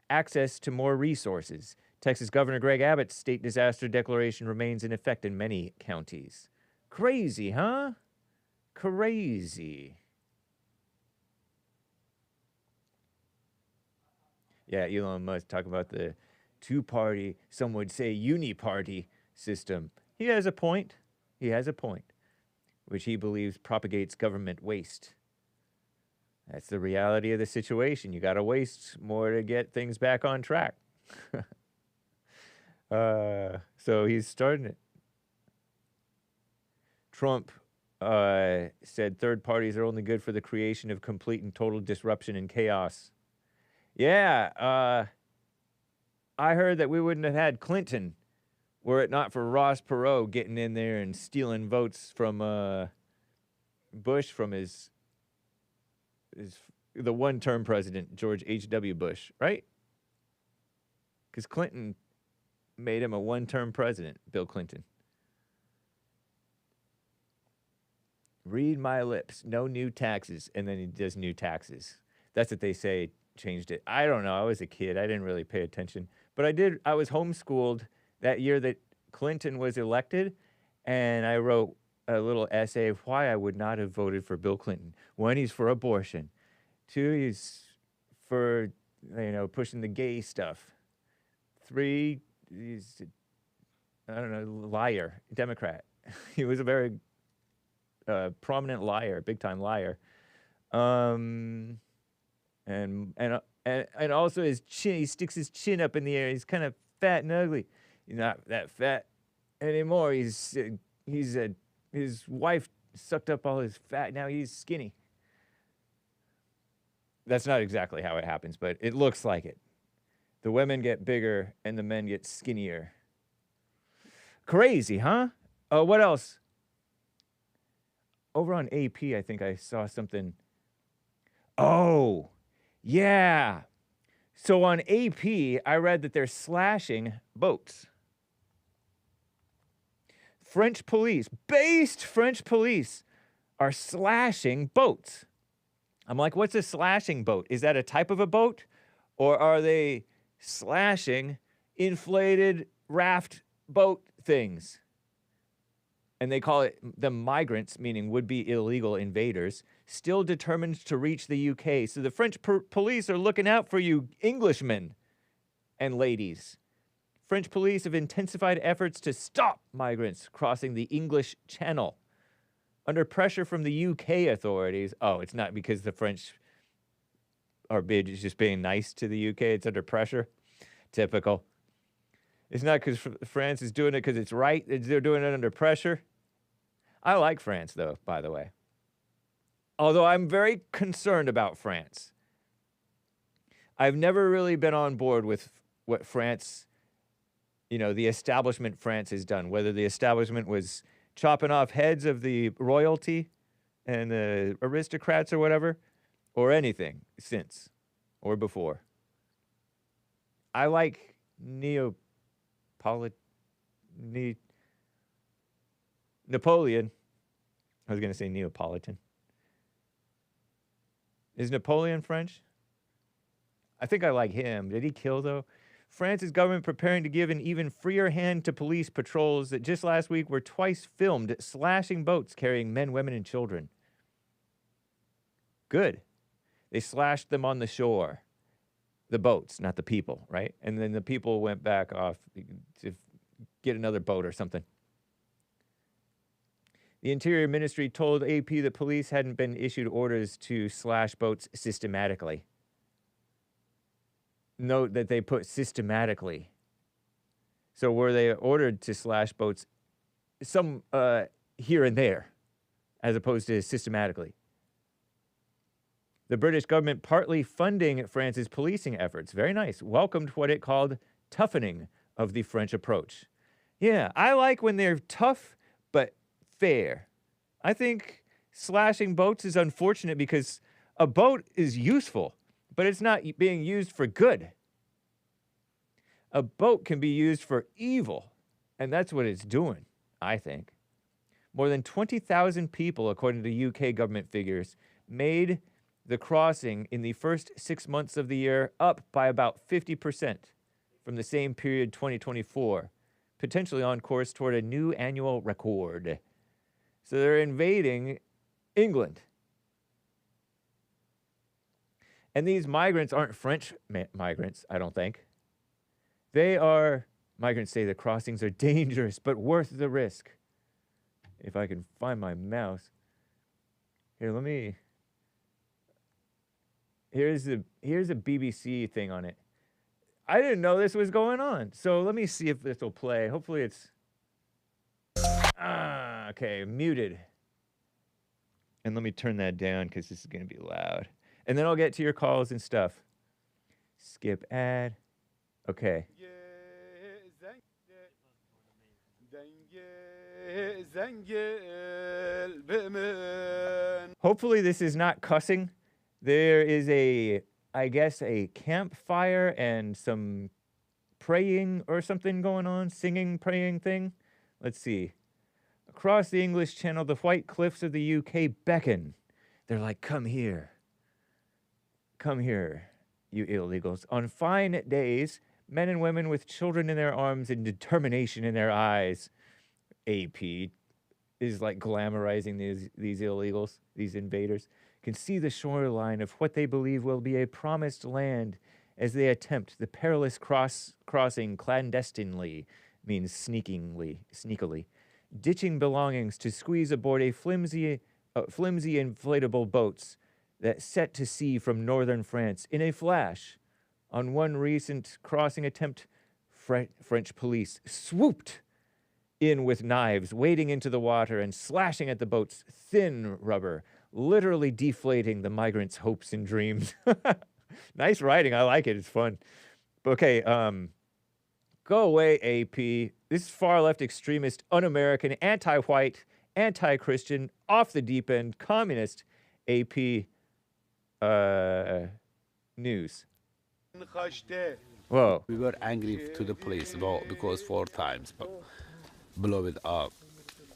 access to more resources. Texas Governor Greg Abbott's state disaster declaration remains in effect in many counties. Crazy, huh? Crazy. Yeah, Elon Musk talking about the two-party, some would say uni-party system. He has a point. He has a point, which he believes propagates government waste. That's the reality of the situation. You got to waste more to get things back on track. So he's starting it. Trump said third parties are only good for the creation of complete and total disruption and chaos. Yeah, I heard that we wouldn't have had Clinton were it not for Ross Perot getting in there and stealing votes from Bush, from the one-term president, George H.W. Bush, right? Because Clinton made him a one-term president, Bill Clinton. Read my lips, no new taxes, and then he does new taxes. That's what they say changed it. I don't know. I was a kid. I didn't really pay attention. But I was homeschooled that year that Clinton was elected, and I wrote a little essay of why I would not have voted for Bill Clinton. 1, he's for abortion. 2, he's for, pushing the gay stuff. 3, he's, liar, Democrat. He was a very prominent liar, big-time liar. And also his chin, he sticks his chin up in the air. He's kind of fat and ugly. He's not that fat anymore. His wife sucked up all his fat. Now he's skinny. That's not exactly how it happens, but it looks like it. The women get bigger and the men get skinnier. Crazy, huh? What else? Over on AP, I think I saw something. Oh, yeah. So on AP, I read that they're slashing boats. French police are slashing boats. I'm like, what's a slashing boat? Is that a type of a boat? Or are they slashing inflated raft boat things? And they call it the migrants, meaning would-be illegal invaders, still determined to reach the UK. So the French police are looking out for you Englishmen and ladies. French police have intensified efforts to stop migrants crossing the English Channel. Under pressure from the UK authorities, it's not because the French are just being nice to the UK, it's under pressure. Typical. It's not because France is doing it because it's right. They're doing it under pressure. I like France, though, by the way. Although I'm very concerned about France. I've never really been on board with what France, the establishment France has done, whether the establishment was chopping off heads of the royalty and the aristocrats or whatever, or anything since or before. I like Napoleon. I was going to say Neapolitan. Is Napoleon French? I think I like him. Did he kill, though? France's government preparing to give an even freer hand to police patrols that just last week were twice filmed slashing boats carrying men, women, and children. Good. They slashed them on the shore. The boats, not the people, right? And then the people went back off to get another boat or something. The Interior Ministry told AP that police hadn't been issued orders to slash boats systematically. Note that they put systematically. So were they ordered to slash boats some here and there, as opposed to systematically? The British government, partly funding France's policing efforts, very nice, welcomed what it called toughening of the French approach. Yeah, I like when they're tough but fair. I think slashing boats is unfortunate because a boat is useful, but it's not being used for good. A boat can be used for evil, and that's what it's doing, I think. More than 20,000 people, according to UK government figures, made the crossing in the first 6 months of the year, up by about 50% from the same period 2024, potentially on course toward a new annual record. So they're invading England. And these migrants aren't French migrants, I don't think. They are, migrants say the crossings are dangerous, but worth the risk. If I can find my mouse. Here, here's a BBC thing on it. I didn't know this was going on. So let me see if this will play. Hopefully it's, okay, muted. And let me turn that down because this is going to be loud. And then I'll get to your calls and stuff. Skip ad. Okay. Hopefully this is not cussing. There is I guess a campfire and some praying or something going on, singing, praying thing. Let's see. Across the English Channel, the white cliffs of the UK beckon. They're like, come here. Come here, you illegals. On fine days, men and women with children in their arms and determination in their eyes. AP is like glamorizing these illegals, these invaders, can see the shoreline of what they believe will be a promised land as they attempt the perilous crossing clandestinely, means sneakily, ditching belongings to squeeze aboard a flimsy inflatable boats that set to sea from northern France in a flash. On one recent crossing attempt, French police swooped in with knives, wading into the water and slashing at the boat's thin rubber, literally deflating the migrants' hopes and dreams. Nice writing. I like it. It's fun. Okay, go away, AP. This is far-left extremist, un-American, anti-white, anti-Christian, off the deep end, communist AP news. Whoa. We were angry to the police because 4 times blew it up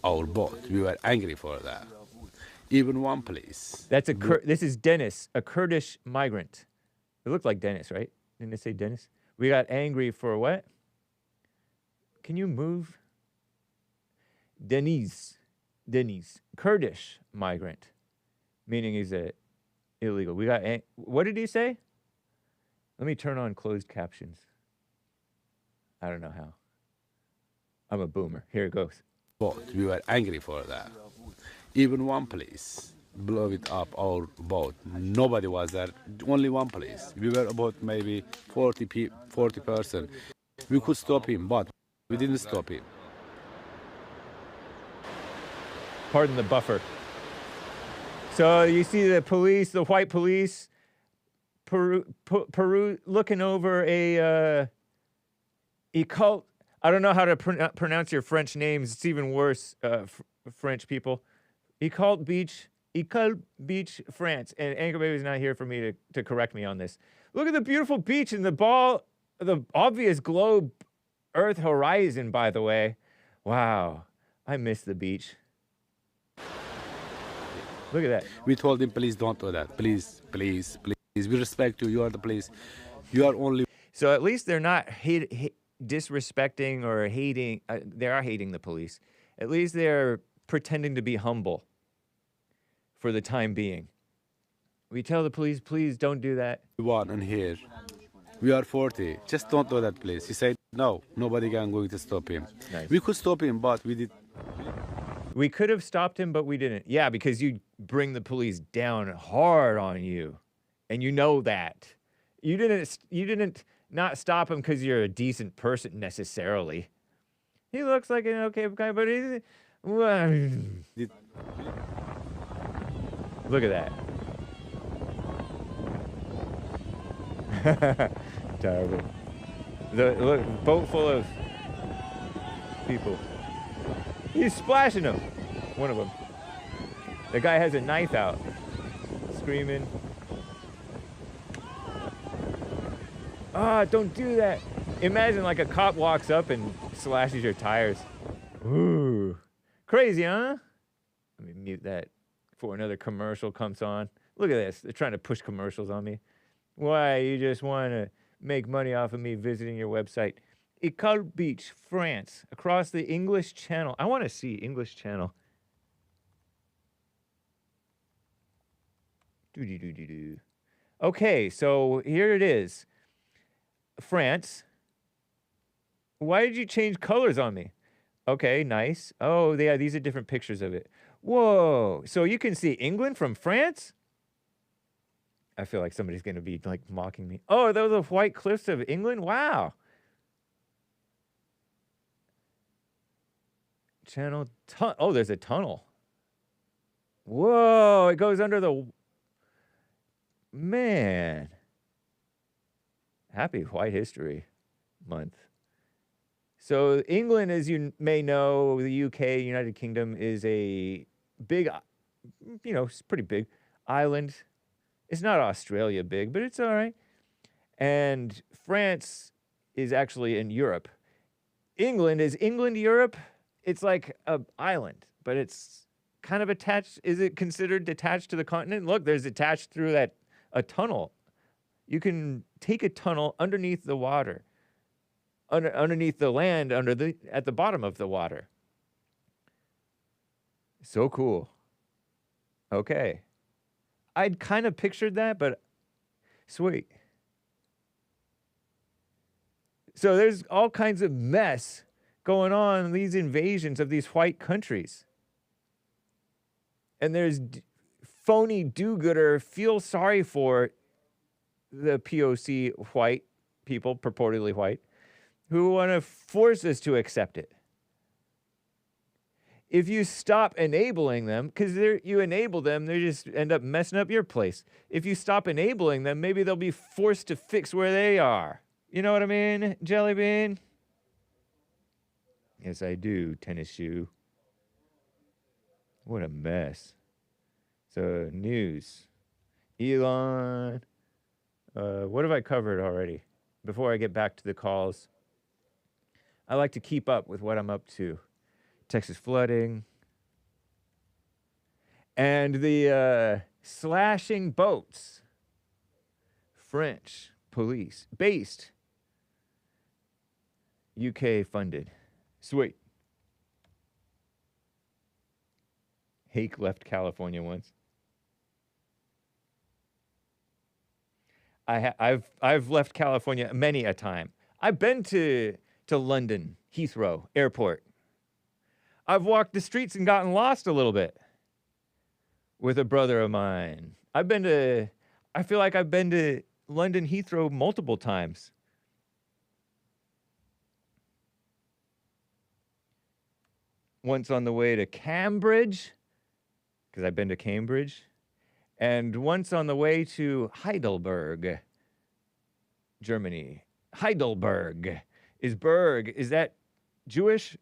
our boat. We were angry for that. Even one police. That's this is Dennis, a Kurdish migrant. It looked like Dennis, right? Didn't it say Dennis? We got angry for what? Can you move? Denise, Kurdish migrant, meaning he's a illegal. We got, what did he say? Let me turn on closed captions. I don't know how. I'm a boomer. Here it goes. Boat. We were angry for that. Even one police blew it up our boat. Nobody was there. Only one police. We were about maybe 40 person. We could stop him, but we didn't stop him. Pardon the buffer. So you see the police, the white police, Peru looking over a cult. I don't know how to pronounce your French names. It's even worse, French people. Ecult Beach, France. And Anchor Baby's not here for me to correct me on this. Look at the beautiful beach and the obvious globe Earth horizon, by the way. Wow, I miss the beach. Look at that. We told him, please don't do that. Please, please, please. We respect you. You are the police. You are only. So at least they're not disrespecting or hating. They are hating the police. At least they're pretending to be humble for the time being. We tell the police, please don't do that. One and here. We are 40. Just don't do that, please. He said, no, nobody can going to stop him. Nice. We could stop him, but we did. We could have stopped him, but we didn't. Yeah, because you bring the police down hard on you, and you know that. You didn't not stop him because you're a decent person necessarily. He looks like an okay guy, but he's. Look at that. Terrible. Look, boat full of people. He's splashing them. One of them. The guy has a knife out. Screaming. Ah, don't do that. Imagine like a cop walks up and slashes your tires. Ooh. Crazy, huh? Let me mute that before another commercial comes on. Look at this. They're trying to push commercials on me. Why? You just want to make money off of me visiting your website. Karp Beach, France, across the English Channel. I want to see English Channel. Okay, so here it is. France. Why did you change colors on me? Okay, nice. Oh, yeah, these are different pictures of it. Whoa, so you can see England from France? I feel like somebody's going to be like mocking me. Oh, those are white cliffs of England? Wow. Oh, there's a tunnel. Whoa, it goes under the... Man. Happy White History Month. So England, as you may know, the UK, United Kingdom, is a big, it's pretty big island. It's not Australia big, but it's all right. And France is actually in Europe. Is England Europe? It's like an island, but it's kind of attached. Is it considered detached to the continent? Look, there's attached through a tunnel. You can take a tunnel underneath the water, underneath the land, at the bottom of the water. So cool. Okay. I'd kind of pictured that, but sweet. So there's all kinds of mess going on in these invasions of these white countries. And there's phony do-gooder, feel sorry for the POC white people, purportedly white, who want to force us to accept it. If you stop enabling them, because you enable them, they just end up messing up your place. If you stop enabling them, maybe they'll be forced to fix where they are. You know what I mean, Jelly Bean? Yes, I do, tennis shoe. What a mess. So, news. Elon. What have I covered already? Before I get back to the calls. I like to keep up with what I'm up to. Texas flooding. And the slashing boats. French police. Based. UK funded. Sweet. Hake left California once. I've left California many a time. I've been to London, Heathrow Airport. I've walked the streets and gotten lost a little bit with a brother of mine. I feel like I've been to London Heathrow multiple times. once on the way to Cambridge, because I've been to Cambridge, and once on the way to Heidelberg, Germany. Heidelberg. Is that Jewish?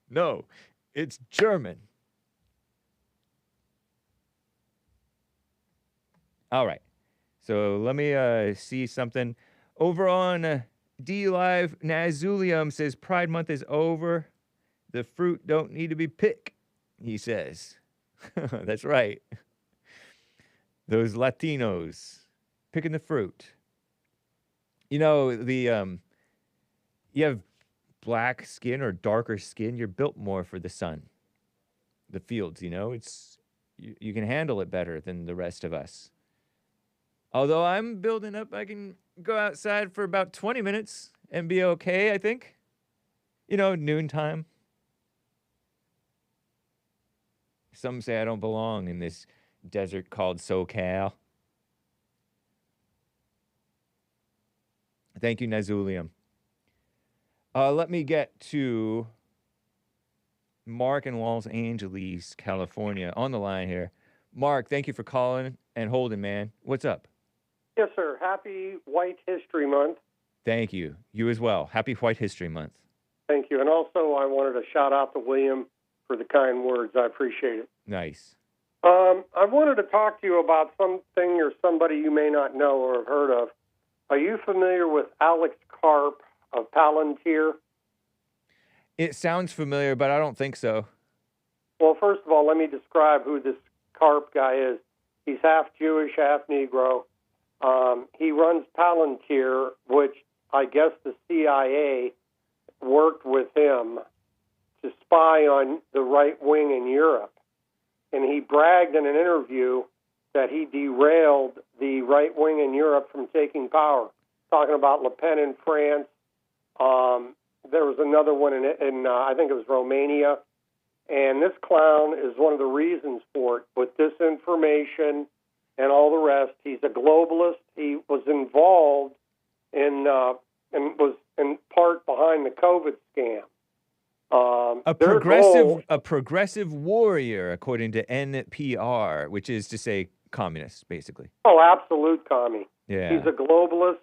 No, it's German. All right. So let me see something. Over on D Live, Nazulium says Pride Month is over. The fruit don't need to be picked, he says. That's right. Those Latinos picking the fruit. You know, you have black skin or darker skin, you're built more for the sun. The fields, you know, you can handle it better than the rest of us. Although I'm building up, I can go outside for about 20 minutes and be okay, I think. You know, noontime. Some say I don't belong in this desert called SoCal. Thank you, Nazulium. Let me get to Mark in Los Angeles, California, on the line here. Mark, thank you for calling and holding, man. What's up? Yes, sir. Happy White History Month. Thank you. You as well. Happy White History Month. Thank you. And also, I wanted to shout out to William for the kind words. I appreciate it. Nice. I wanted to talk to you about something or somebody you may not know or have heard of. Are you familiar with Alex Karp of Palantir? It sounds familiar, but I don't think so. Well, first of all, let me describe who this Karp guy is. He's half Jewish, half Negro. He runs Palantir, which I guess the CIA worked with him to spy on the right wing in Europe. And he bragged in an interview that he derailed the right wing in Europe from taking power, talking about Le Pen in France. There was another one in I think it was Romania. And this clown is one of the reasons for it, with disinformation and all the rest. He's a globalist. He was involved in and was in part behind the COVID scam. A progressive warrior, according to NPR, which is to say communist, basically. Oh, absolute commie. Yeah. He's a globalist.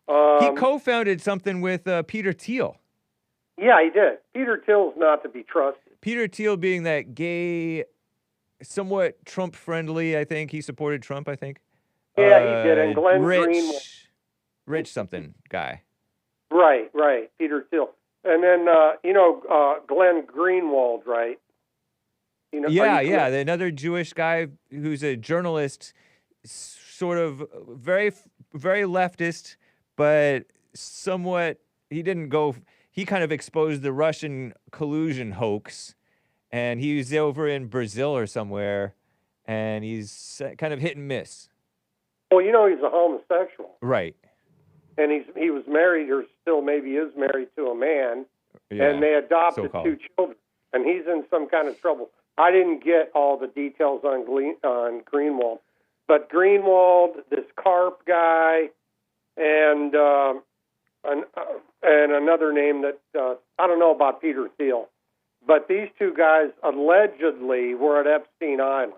He co-founded something with Peter Thiel. Yeah, he did. Peter Thiel's not to be trusted. Peter Thiel being that gay, somewhat Trump-friendly, I think. He supported Trump, I think. Yeah, he did. And Glenn Greenwald. Rich something guy. Right. Peter Thiel. And then, Glenn Greenwald, right? You know, yeah. Another Jewish guy who's a journalist, sort of very, very leftist, but somewhat, he kind of exposed the Russian collusion hoax, and he's over in Brazil or somewhere, and he's kind of hit and miss. Well, you know, he's a homosexual. Right. And he was married, or still maybe is married to a man, yeah, and they adopted so-called 2 children, and he's in some kind of trouble. I didn't get all the details on Greenwald, but Greenwald, this Karp guy, and another name that I don't know about Peter Thiel, but these 2 guys allegedly were at Epstein Island,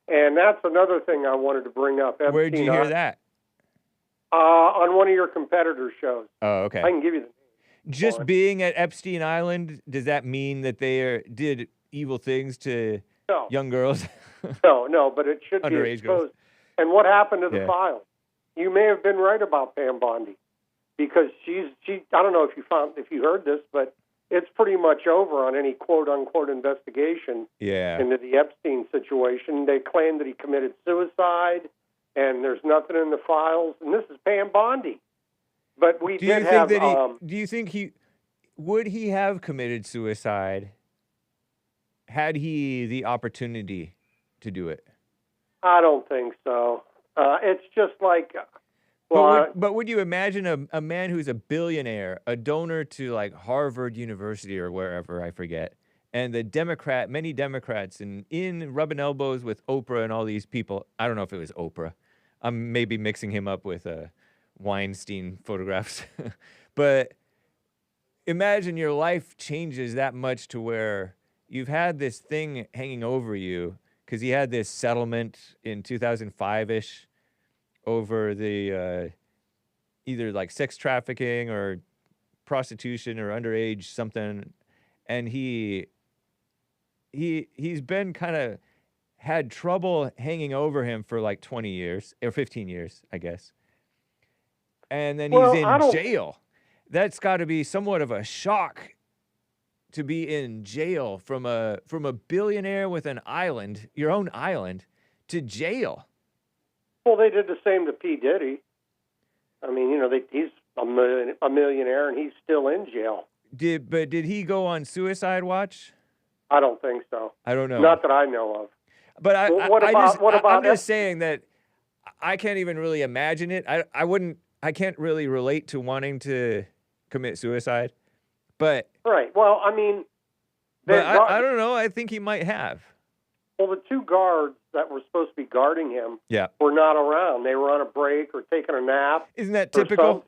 and that's another thing I wanted to bring up. Where did you hear that? On one of your competitor shows. Oh, okay. I can give you the name. Just being at Epstein Island, does that mean that they did evil things to young girls? No, but it should be Underage exposed. girls. And what happened to the Yeah. files? You may have been right about Pam Bondi, because she. I don't know if you heard this, but it's pretty much over on any quote unquote investigation into the Epstein situation. They claim that he committed suicide, and there's nothing in the files. And this is Pam Bondi. But we do did you have. Think that do you think would he have committed suicide had he the opportunity to do it? I don't think so. It's just like. But would you imagine a man who's a billionaire, a donor to like Harvard University or wherever, I forget, and many Democrats in rubbing elbows with Oprah and all these people. I don't know if it was Oprah. I'm maybe mixing him up with Weinstein photographs. But imagine your life changes that much to where you've had this thing hanging over you because he had this settlement in 2005-ish over the either like sex trafficking or prostitution or underage something, and he's been kind of had trouble hanging over him for like 20 years or 15 years, I guess. And then he's in jail. That's got to be somewhat of a shock to be in jail from a billionaire with an island, your own island, to jail. Well, they did the same to P. Diddy. I mean, he's a millionaire and he's still in jail. Did he go on suicide watch? I don't think so. I don't know. Not that I know of. But I'm just saying that I can't even really imagine it. I can't really relate to wanting to commit suicide. But right. Well, I mean, I don't know. I think he might have. Well, the two guards that were supposed to be guarding him were not around. They were on a break or taking a nap. Isn't that typical?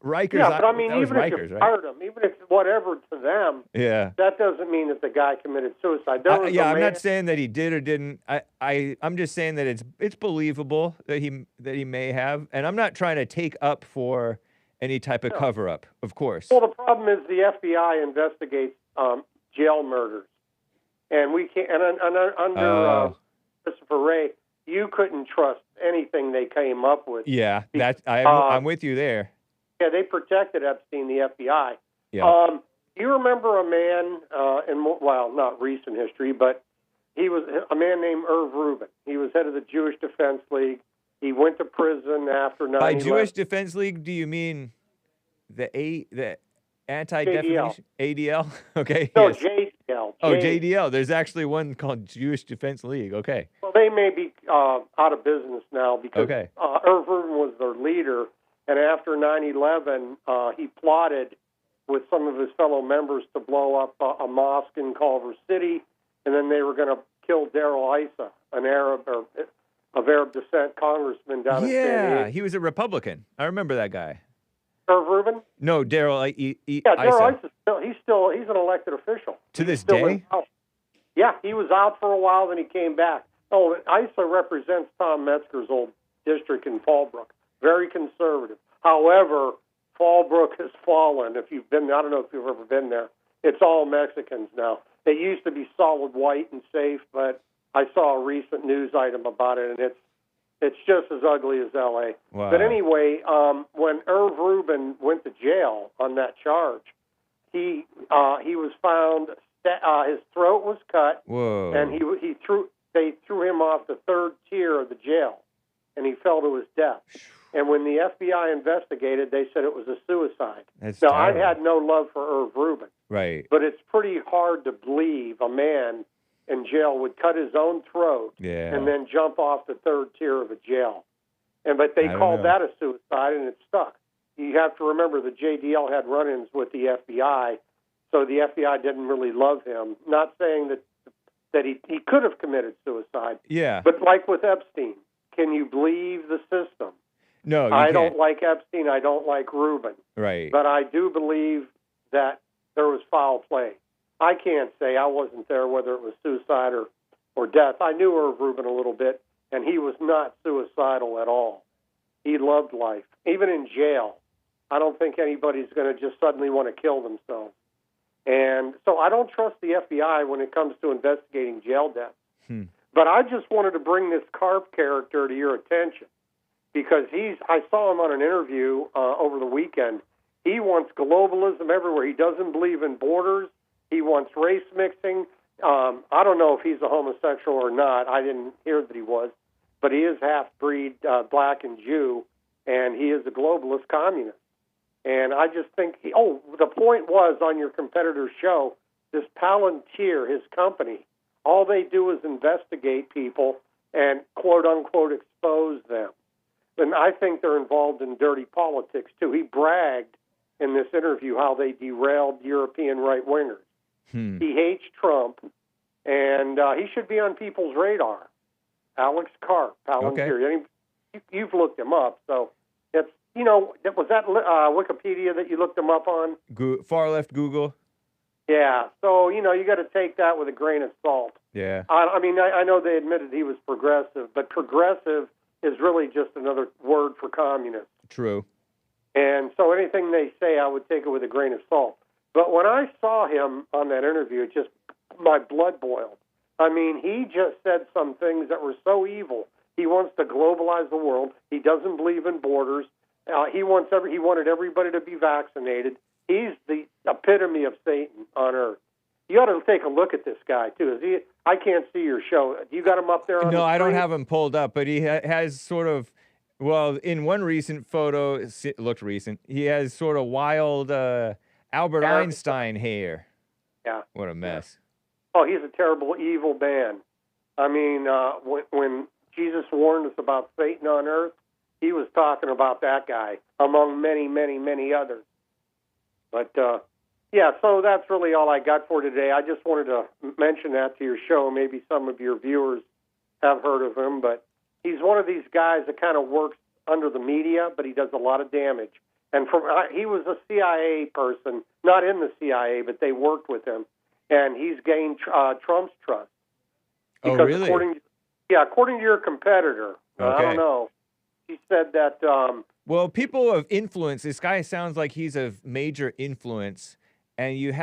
Rikers. Yeah, but I mean, even if Rikers, you fired them, even if whatever to them, that doesn't mean that the guy committed suicide. I'm not saying that he did or didn't. I'm just saying that it's believable that he may have, and I'm not trying to take up for any type of cover up, of course. Well, the problem is the FBI investigates jail murders, and we can't. And under Christopher Wray, you couldn't trust anything they came up with. Yeah, I'm with you there. Yeah, they protected Epstein, the FBI. Yeah. You remember a man not recent history, but he was a man named Irv Rubin. He was head of the Jewish Defense League. He went to prison after 9/11. By Jewish Defense League, do you mean the anti-defamation ADL? Okay. No, yes. JDL. Oh, JDL. There's actually one called Jewish Defense League. Okay. Well, they may be out of business now because Irv Rubin was their leader. And after 9/11, he plotted with some of his fellow members to blow up a mosque in Culver City, and then they were going to kill Darrell Issa, an Arab of Arab descent congressman down in San Diego. Yeah, he was a Republican. I remember that guy. Irv Rubin? No, Darrell Issa. Darrell Issa. He's an elected official. To this day? Yeah, he was out for a while, then he came back. Oh, Issa represents Tom Metzger's old district in Fallbrook. Very conservative. However, Fallbrook has fallen. If you've been, I don't know if you've ever been there. It's all Mexicans now. They used to be solid white and safe, but I saw a recent news item about it, and it's just as ugly as L.A. Wow. But anyway, when Irv Rubin went to jail on that charge, he was found. His throat was cut, Whoa. and they threw him off the third tier of the jail, and he fell to his death. And when the FBI investigated, they said it was a suicide. Now, I had no love for Irv Rubin. Right. But it's pretty hard to believe a man in jail would cut his own throat and then jump off the third tier of a jail. But they called that a suicide, and it stuck. You have to remember the JDL had run-ins with the FBI, so the FBI didn't really love him. Not saying that he could have committed suicide. Yeah. But like with Epstein, can you believe the system? No, I don't like Epstein. I don't like Rubin. Right. But I do believe that there was foul play. I can't say I wasn't there whether it was suicide or death. I knew Irv Rubin a little bit, and he was not suicidal at all. He loved life. Even in jail, I don't think anybody's going to just suddenly want to kill themselves. And so I don't trust the FBI when it comes to investigating jail deaths. But I just wanted to bring this Karp character to your attention. Because I saw him on an interview over the weekend. He wants globalism everywhere. He doesn't believe in borders. He wants race mixing. I don't know if he's a homosexual or not. I didn't hear that he was. But he is half-breed, black and Jew, and he is a globalist communist. And I just think, the point was on your competitor's show, this Palantir, his company, all they do is investigate people and, quote-unquote, expose them. And I think they're involved in dirty politics, too. He bragged in this interview how they derailed European right-wingers. He hates Trump, and he should be on people's radar. Alex Karp, Palantir. Okay. You've looked him up, so was that Wikipedia that you looked him up on? Far left Google. Yeah. So, you got to take that with a grain of salt. Yeah. I know they admitted he was progressive, but progressive is really just another word for communist. True. And so anything they say, I would take it with a grain of salt. But when I saw him on that interview, my blood boiled. I mean, he just said some things that were so evil. He wants to globalize the world. He doesn't believe in borders. He wanted everybody to be vaccinated. He's the epitome of Satan on earth. You ought to take a look at this guy too. I can't see your show. You got him up there on the No, I don't screen? have him pulled up, but he has sort of, well, in one recent photo, it looked recent, he has sort of wild Albert Einstein hair. Yeah. What a mess. Oh, he's a terrible, evil man. I mean, when Jesus warned us about Satan on earth, he was talking about that guy, among many, many, many others. But, yeah, so that's really all I got for today. I just wanted to mention that to your show. Maybe some of your viewers have heard of him, but he's one of these guys that kind of works under the media, but he does a lot of damage. And he was a CIA person, not in the CIA, but they worked with him, and he's gained Trump's trust. Oh, Because really? according to your competitor, I don't know, he said that... well, people of influence, this guy sounds like he's of major influence, and you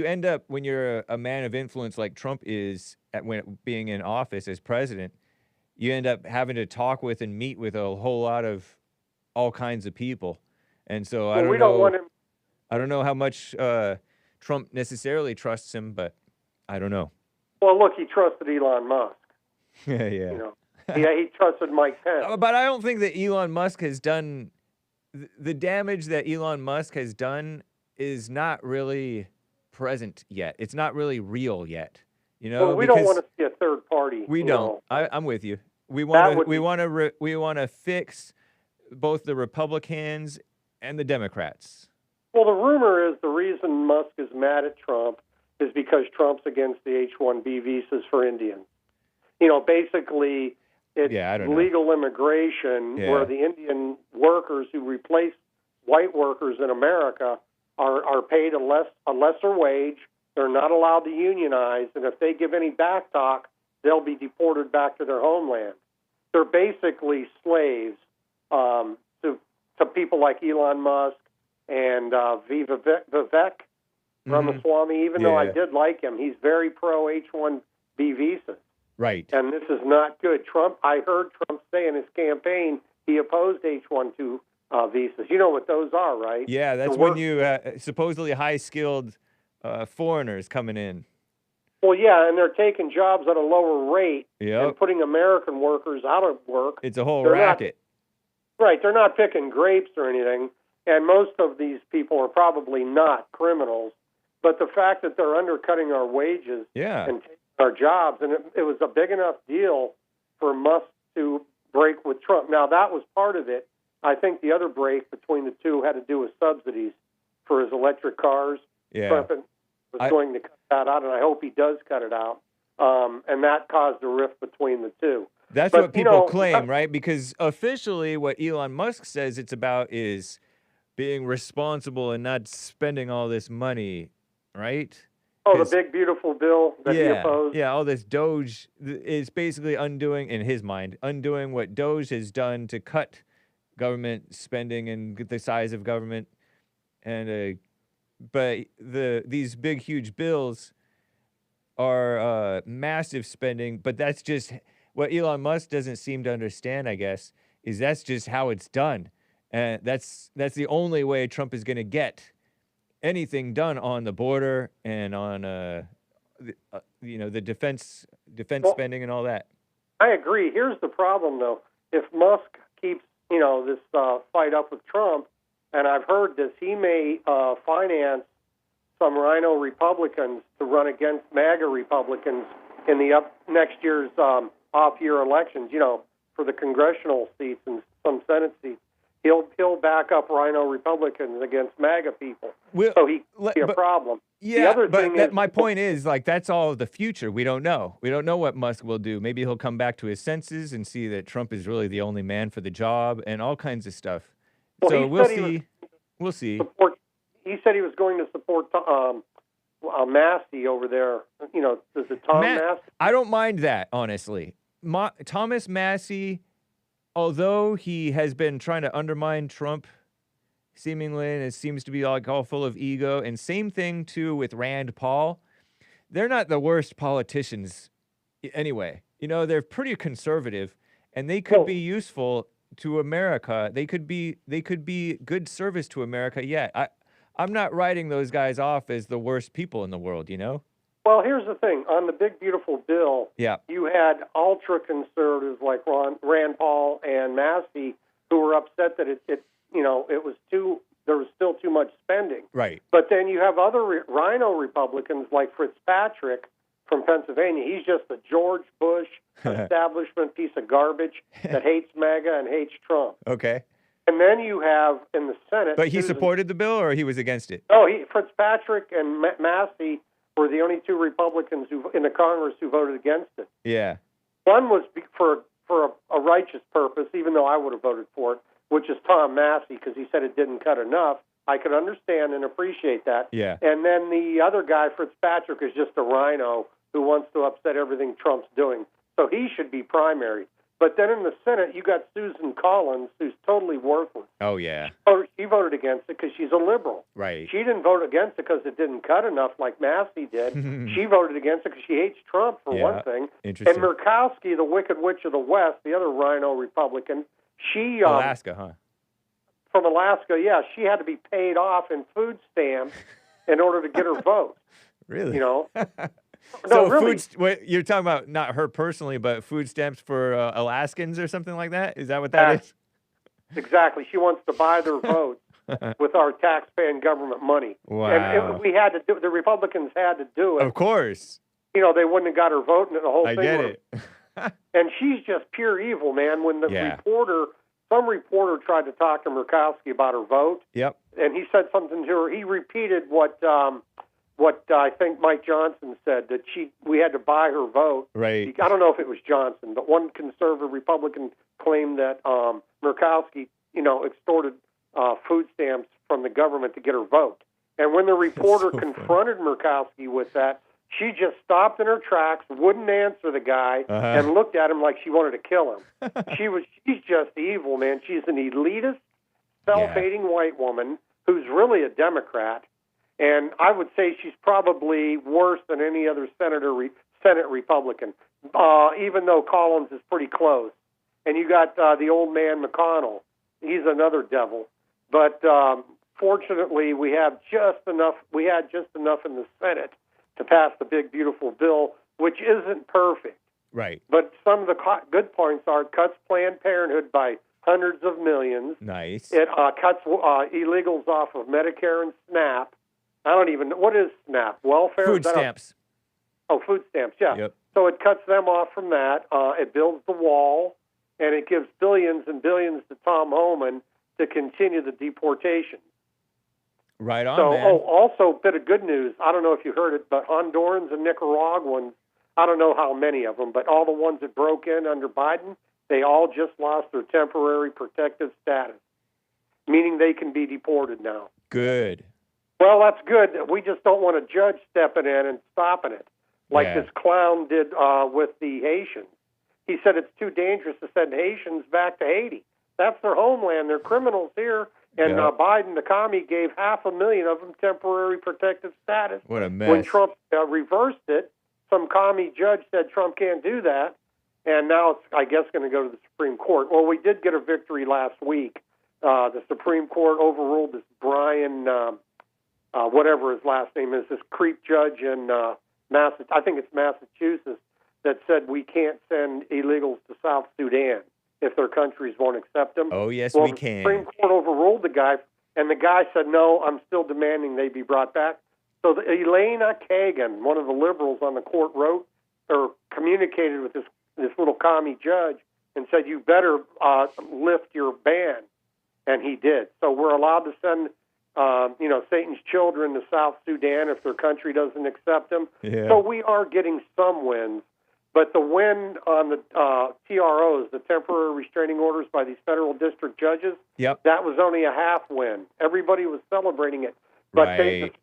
end up, when you're a man of influence like Trump is, when being in office as president, you end up having to talk with and meet with a whole lot of all kinds of people. And so I don't know how much Trump necessarily trusts him, but I don't know. Well, look, he trusted Elon Musk. Yeah. He trusted Mike Pence. But I don't think that Elon Musk has done the damage that Elon Musk has done is not really present yet. It's not really real yet. Well, we don't want to see a third party. We don't. I'm with you. We want to fix both the Republicans and the Democrats. Well, the rumor is the reason Musk is mad at Trump is because Trump's against the H-1B visas for Indians. Basically, it's legal immigration where the Indian workers who replace white workers in America are paid a lesser wage. They're not allowed to unionize, and if they give any back talk, they'll be deported back to their homeland. They're basically slaves to people like Elon Musk and Vivek Ramaswamy. Even though I did like him, he's very pro H-1B visas. Right. And this is not good. I heard Trump say in his campaign he opposed H-1B visas. You know what those are, right? Yeah, that's when you supposedly high-skilled foreigners coming in. Well, yeah, and they're taking jobs at a lower rate Yep. and putting American workers out of work. It's a whole racket. They're not picking grapes or anything, and most of these people are probably not criminals. But the fact that they're undercutting our wages and taking our jobs, and it was a big enough deal for Musk to break with Trump. Now, that was part of it. I think the other break between the two had to do with subsidies for his electric cars. Yeah. Trump was going to cut that out, and I hope he does cut it out. And that caused a rift between the two. That's what people claim, right? Because officially what Elon Musk says it's about is being responsible and not spending all this money, right? Oh, the big, beautiful bill that he opposed? Yeah, all this Doge is basically undoing, in his mind, what Doge has done to cut government spending and the size of government. And but these big, huge bills are massive spending, but that's just what Elon Musk doesn't seem to understand, I guess, is that's just how it's done. And that's the only way Trump is going to get anything done on the border and on the defense spending and all that. I agree. Here's the problem, though. If Musk keeps this fight up with Trump, and I've heard this, he may finance some rhino Republicans to run against MAGA Republicans in the next year's off-year elections. For the congressional seats and some Senate seats, he'll back up rhino Republicans against MAGA people. so he could let- be a but- problem. Yeah, The other but thing that, is, my point is, like, that's all the future. We don't know. We don't know what Musk will do. Maybe he'll come back to his senses and see that Trump is really the only man for the job and all kinds of stuff. Well, So he we'll said he see. We'll see. he said he was going to support Massey over there. You know, is it Tom Massey? I don't mind that, honestly. Thomas Massey, although he has been trying to undermine Trump seemingly, and it seems to be like all full of ego, and same thing too with Rand Paul. They're not the worst politicians anyway. You know, they're pretty conservative, and they could be useful to America. They could be good service to America. Yeah, I'm not writing those guys off as the worst people in the world, you know? Well, here's the thing. On the big, beautiful bill, Yeah. you had ultra-conservatives like Rand Paul and Massey who were upset that it was there was still too much spending. Right. But then you have other Rhino Republicans like Fitzpatrick from Pennsylvania. He's just a George Bush establishment piece of garbage that hates MAGA and hates Trump. Okay. And then you have in the Senate... But he supported the bill, or he was against it? Oh, Fitzpatrick and Massey were the only two Republicans in the Congress who voted against it. Yeah. One was for a righteous purpose, even though I would have voted for it, which is Tom Massey, because he said it didn't cut enough. I could understand and appreciate that. Yeah. And then the other guy, Fitzpatrick, is just a rhino who wants to upset everything Trump's doing. So he should be primary. But then in the Senate, you got Susan Collins, who's totally worthless. Oh, yeah. She voted against it because she's a liberal. Right. She didn't vote against it because it didn't cut enough like Massey did. She voted against it because she hates Trump, for one thing. Interesting. And Murkowski, the Wicked Witch of the West, the other rhino Republican, she... Alaska, huh? From Alaska, yeah. She had to be paid off in food stamps in order to get her vote. Really? You know? So no, really. You're talking about not her personally, but food stamps for Alaskans or something like that? Is that what that is? Exactly. She wants to buy their votes with our taxpaying government money. Wow. And we had to do. The Republicans had to do it. Of course. You know, they wouldn't have got her vote, and the whole I thing. get it. And she's just pure evil, man. When the some reporter tried to talk to Murkowski about her vote, Yep. and he said something to her. He repeated what I think Mike Johnson said, that we had to buy her vote. Right. I don't know if it was Johnson, but one conservative Republican claimed that Murkowski, extorted food stamps from the government to get her vote. And when the reporter confronted Murkowski with that, she just stopped in her tracks, wouldn't answer the guy, and looked at him like she wanted to kill him. She's just evil, man. She's an elitist, self-hating white woman who's really a Democrat. And I would say she's probably worse than any other Senate Republican, even though Collins is pretty close. And you got the old man McConnell. He's another devil. But fortunately, we had just enough in the Senate to pass the big, beautiful bill, which isn't perfect. Right. But some of the good points are it cuts Planned Parenthood by hundreds of millions. Nice. It cuts illegals off of Medicare and SNAP. I don't even know. What is SNAP? Welfare? Food stamps. Food stamps, yeah. Yep. So it cuts them off from that. It builds the wall, and it gives billions and billions to Tom Homan to continue the deportation. Right on, So, man. also a bit of good news. I don't know if you heard it, but Hondurans and Nicaraguans, I don't know how many of them, but all the ones that broke in under Biden, they all just lost their temporary protective status, meaning they can be deported now. Good. Well, that's good. We just don't want a judge stepping in and stopping it, like this clown did with the Haitians. He said it's too dangerous to send Haitians back to Haiti. That's their homeland. They're criminals here. And Biden, the commie, gave 500,000 of them temporary protective status. What a mess. When Trump reversed it, some commie judge said Trump can't do that. And now it's, I guess, going to go to the Supreme Court. Well, we did get a victory last week. The Supreme Court overruled this Brian, whatever his last name is, this creep judge in I think it's Massachusetts, that said we can't send illegals to South Sudan if their countries won't accept them. Oh, yes, well, we can. The Supreme Court overruled the guy, and the guy said, no, I'm still demanding they be brought back. So Elena Kagan, one of the liberals on the court, wrote or communicated with this little commie judge and said, you better lift your ban. And he did. So we're allowed to send Satan's children to South Sudan if their country doesn't accept them. Yeah. So we are getting some wins. But the win on the TROs, the temporary restraining orders by these federal district judges, Yep. that was only a half win. Everybody was celebrating it. But Right.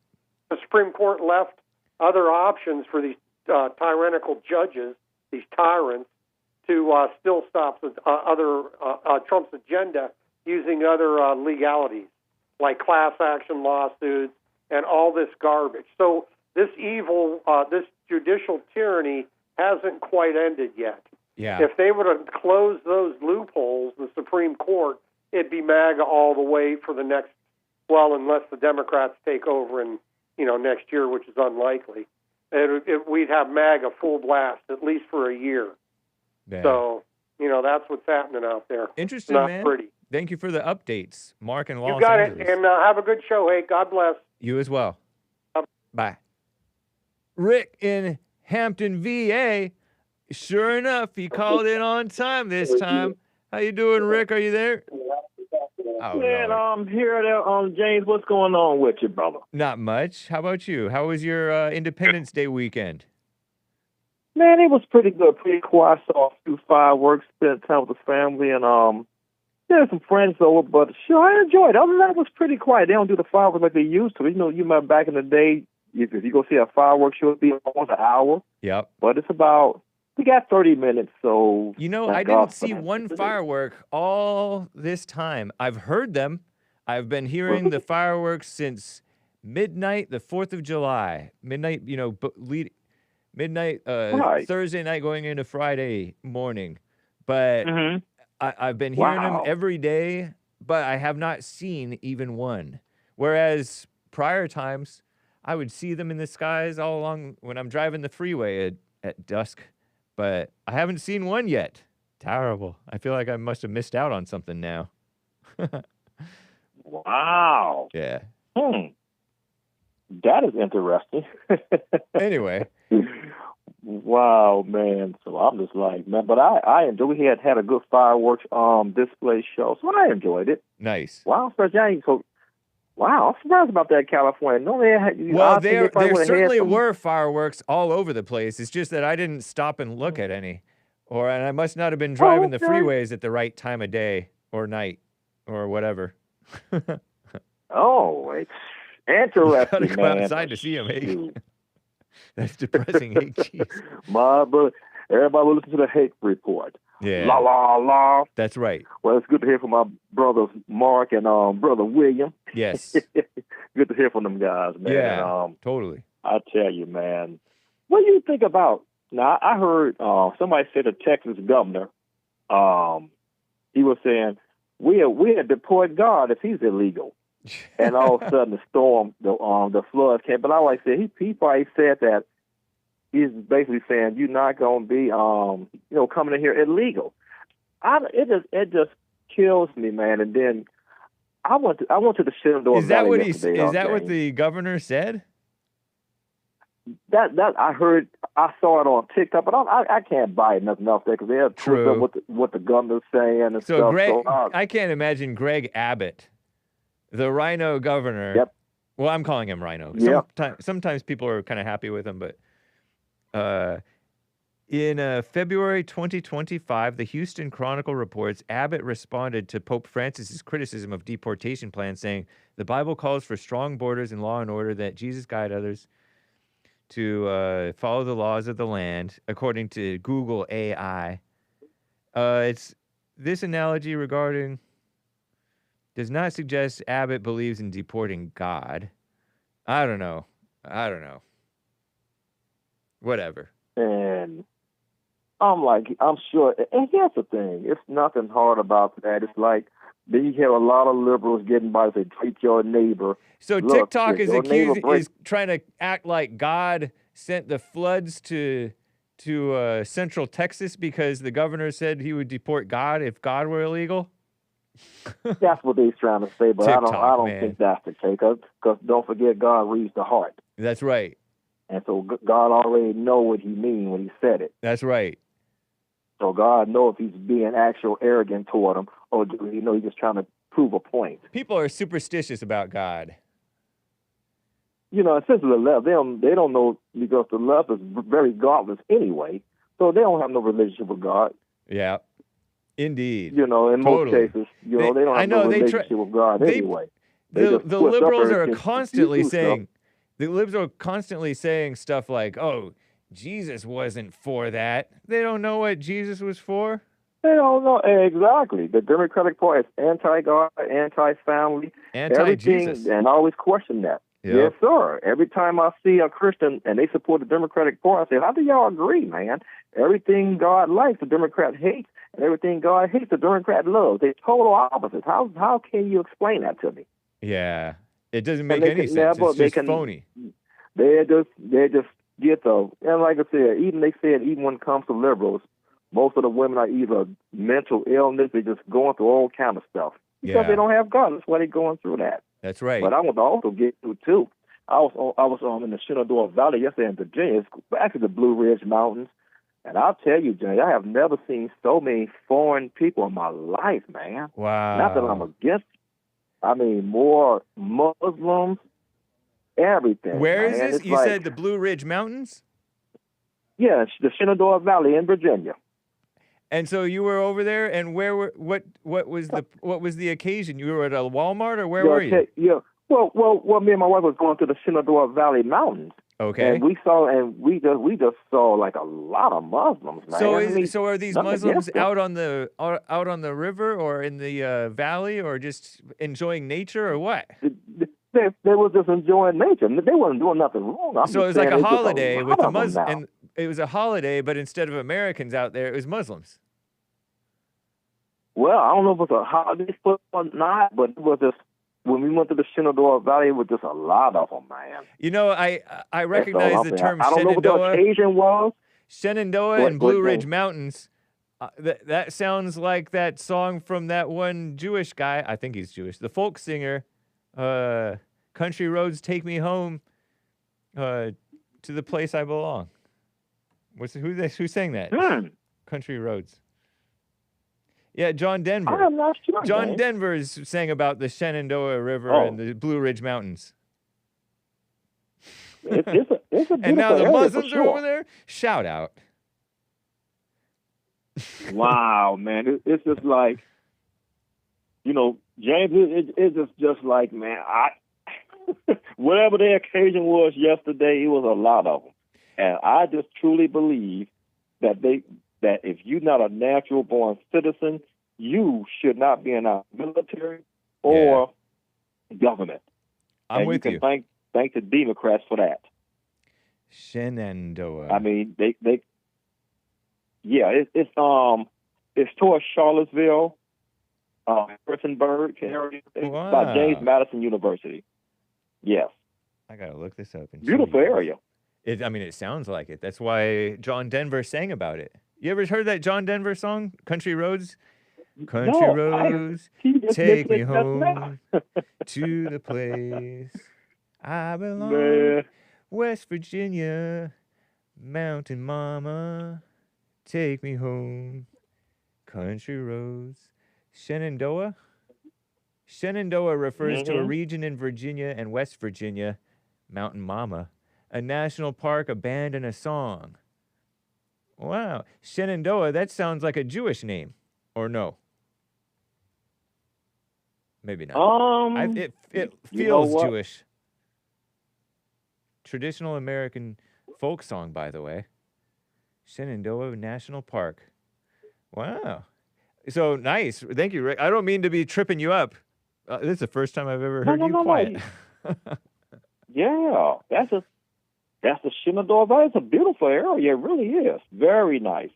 the Supreme Court left other options for these tyrannical judges, these tyrants, to still stop Trump's agenda using other legalities like class action lawsuits and all this garbage. So this evil, this judicial tyranny hasn't quite ended yet. Yeah. If they would have closed those loopholes, the Supreme Court, it'd be MAGA all the way for the next, unless the Democrats take over in, next year, which is unlikely. We'd have MAGA full blast, at least for a year. Yeah. So, that's what's happening out there. Interesting, Not man. pretty. Thank you for the updates, Mark in Los You got Angeles. it, and have a good show, Hake. God bless. You as well. Bye. Rick in Hampton, VA. Sure enough, he called in on time this time. How you doing, Rick? Are you there? Oh, Man, Lord. I'm here there, James. What's going on with you, brother? Not much. How about you? How was your Independence Day weekend? Man, it was pretty good, pretty quiet. Saw a few fireworks, spent time with the family, and there were some friends over. But sure, I enjoyed it. Other than that, it was pretty quiet. They don't do the fireworks like they used to. You remember back in the day, if you go see a fireworks show, it'd be almost an hour. Yep. But it's about, we got 30 minutes, so. I didn't see one firework all this time. I've heard them. I've been hearing the fireworks since midnight, the 4th of July. Midnight, midnight, Right. Thursday night going into Friday morning. But Mm-hmm. I've been hearing them Wow. every day, but I have not seen even one. Whereas prior times, I would see them in the skies all along when I'm driving the freeway at dusk. But I haven't seen one yet. Terrible. I feel like I must have missed out on something now. Wow. Yeah. That is interesting. Anyway. Wow, man. So I'm just like, man, but I enjoyed. We had a good fireworks display show, so I enjoyed it. Nice. Wow, wow, I'm surprised about that, California. No, Well, there certainly were fireworks all over the place. It's just that I didn't stop and look at any. And I must not have been driving the freeways at the right time of day or night or whatever. Oh, it's interesting, Gotta go man. outside to see them, Hake. That's depressing, Hake. Jeez. My brother, everybody will listen to the Hake report. Yeah. La, la, la. That's right. Well, it's good to hear from my brothers Mark and brother William. Yes. Good to hear from them guys, man. Yeah, totally. I tell you, man. What do you think about? Now, I heard somebody say the Texas governor. He was saying we had Deport God if he's illegal, and all of a sudden the storm, the floods came. But I like I said, he probably said that he's basically saying you're not going to be coming in here illegal. It just kills me, man. And then I went to the Shenandoah Is that Valley what yesterday, Is that what the governor said? That I heard, I saw it on TikTok, but I can't buy nothing else there because they have twist up what the governor's saying and So stuff. I can't imagine Greg Abbott, the Rhino governor. Yep. Well, I'm calling him Rhino. Yep. Sometimes people are kind of happy with him, but in February 2025, the Houston Chronicle reports Abbott responded to Pope Francis's criticism of deportation plans, saying the Bible calls for strong borders and law and order, that Jesus guide others to follow the laws of the land, according to Google AI. It's this analogy regarding does not suggest Abbott believes in deporting God. I don't know. Whatever. And I'm sure. And here's the thing: it's nothing hard about that. It's like then you have a lot of liberals getting by to treat your neighbor. So Look, TikTok is your is trying to act like God sent the floods to Central Texas because the governor said he would deport God if God were illegal. That's what they're trying to say, but TikTok, I don't man. think that's the case. Because don't forget, God reads the heart, That's right. and so God already know what He mean when He said it. That's right. So God know if He's being actual arrogant toward them, or do He know He's just trying to prove a point. People are superstitious about God. you know, essentially the left, they don't know, because the left is very godless anyway, so they don't have no relationship with God. Yeah, indeed. You know, in most cases, you know, they don't have no relationship with God anyway. The liberals are can constantly do saying, stuff. the liberals are constantly saying stuff like, "Oh, Jesus wasn't for that." They don't know what Jesus was for. They don't know exactly. The Democratic Party is anti-God, anti-family, Anti-Jesus. everything, and I always question that. Yep. Yes, sir. Every time I see a Christian and they support the Democratic Party, I say, how do y'all agree, man? Everything God likes, the Democrat hates, and everything God hates, the Democrat loves. They're total opposites. How can you explain that to me? Yeah, it doesn't make any sense. It's just phony. They just get the, and like I said, even when it comes to liberals, most of the women are either mental illness, they're just going through all kind of stuff because they don't have God. That's why they're going through that. That's right. But I want to also get to too. I was in the Shenandoah Valley yesterday in Virginia. It's actually the Blue Ridge Mountains, and I'll tell you, Jay, I have never seen so many foreign people in my life, man. Wow. Not that I'm against. I mean, more Muslims, everything. Where man. is this? It's You said the Blue Ridge Mountains? Yeah, the Shenandoah Valley in Virginia. And so you were over there, and what was the occasion? You were at a Walmart, or where were you? Yeah. Well, me and my wife was going to the Shenandoah Valley Mountains. Okay. And we just saw like a lot of Muslims, man. So are these Muslims out on the river or in the valley, or just enjoying nature, or what? They were just enjoying nature. They wasn't doing nothing wrong. So it was like a holiday with the Muslims, and it was a holiday, but instead of Americans out there, it was Muslims. Well, I don't know if it was a holiday or not, but it was just, when we went to the Shenandoah Valley, it was just a lot of them, man. You know, I recognize the term I don't know what the occasion was. Shenandoah and Blue Ridge Mountains. That sounds like that song from that one Jewish guy. I think he's Jewish. The folk singer, "Country Roads Take Me Home to the Place I Belong." Who sang that? Country Roads. Yeah, John Denver. I'm not sure. John Denver's sang about the Shenandoah River and the Blue Ridge Mountains. It's a and now the Muslims sure. are over there. Shout out. Wow, man. It's just like, you know, James, it's just like, man, whatever the occasion was yesterday, it was a lot of them. And I just truly believe that if you're not a natural born citizen, you should not be in our military or government. I'm with you. You can thank the Democrats for that. Shenandoah. I mean, it's towards Charlottesville, Harrisonburg area, by James Madison University. Yes. I gotta look this up. Beautiful area. It sounds like it. That's why John Denver sang about it. You ever heard that John Denver song, "Country Roads"? Country roads, take me home to the place I belong. Man. West Virginia, Mountain Mama, take me home. Country roads. Shenandoah? Shenandoah refers to a region in Virginia and West Virginia, Mountain Mama, a national park, a band, and a song. Wow. Shenandoah, that sounds like a Jewish name, or no? Maybe not. It feels Jewish. Traditional American folk song, by the way. Shenandoah National Park. Wow. So nice. Thank you, Rick. I don't mean to be tripping you up. This is the first time I've ever heard you quiet. Yeah, that's the Shenandoah Valley. It's a beautiful area. It really is. Very nice.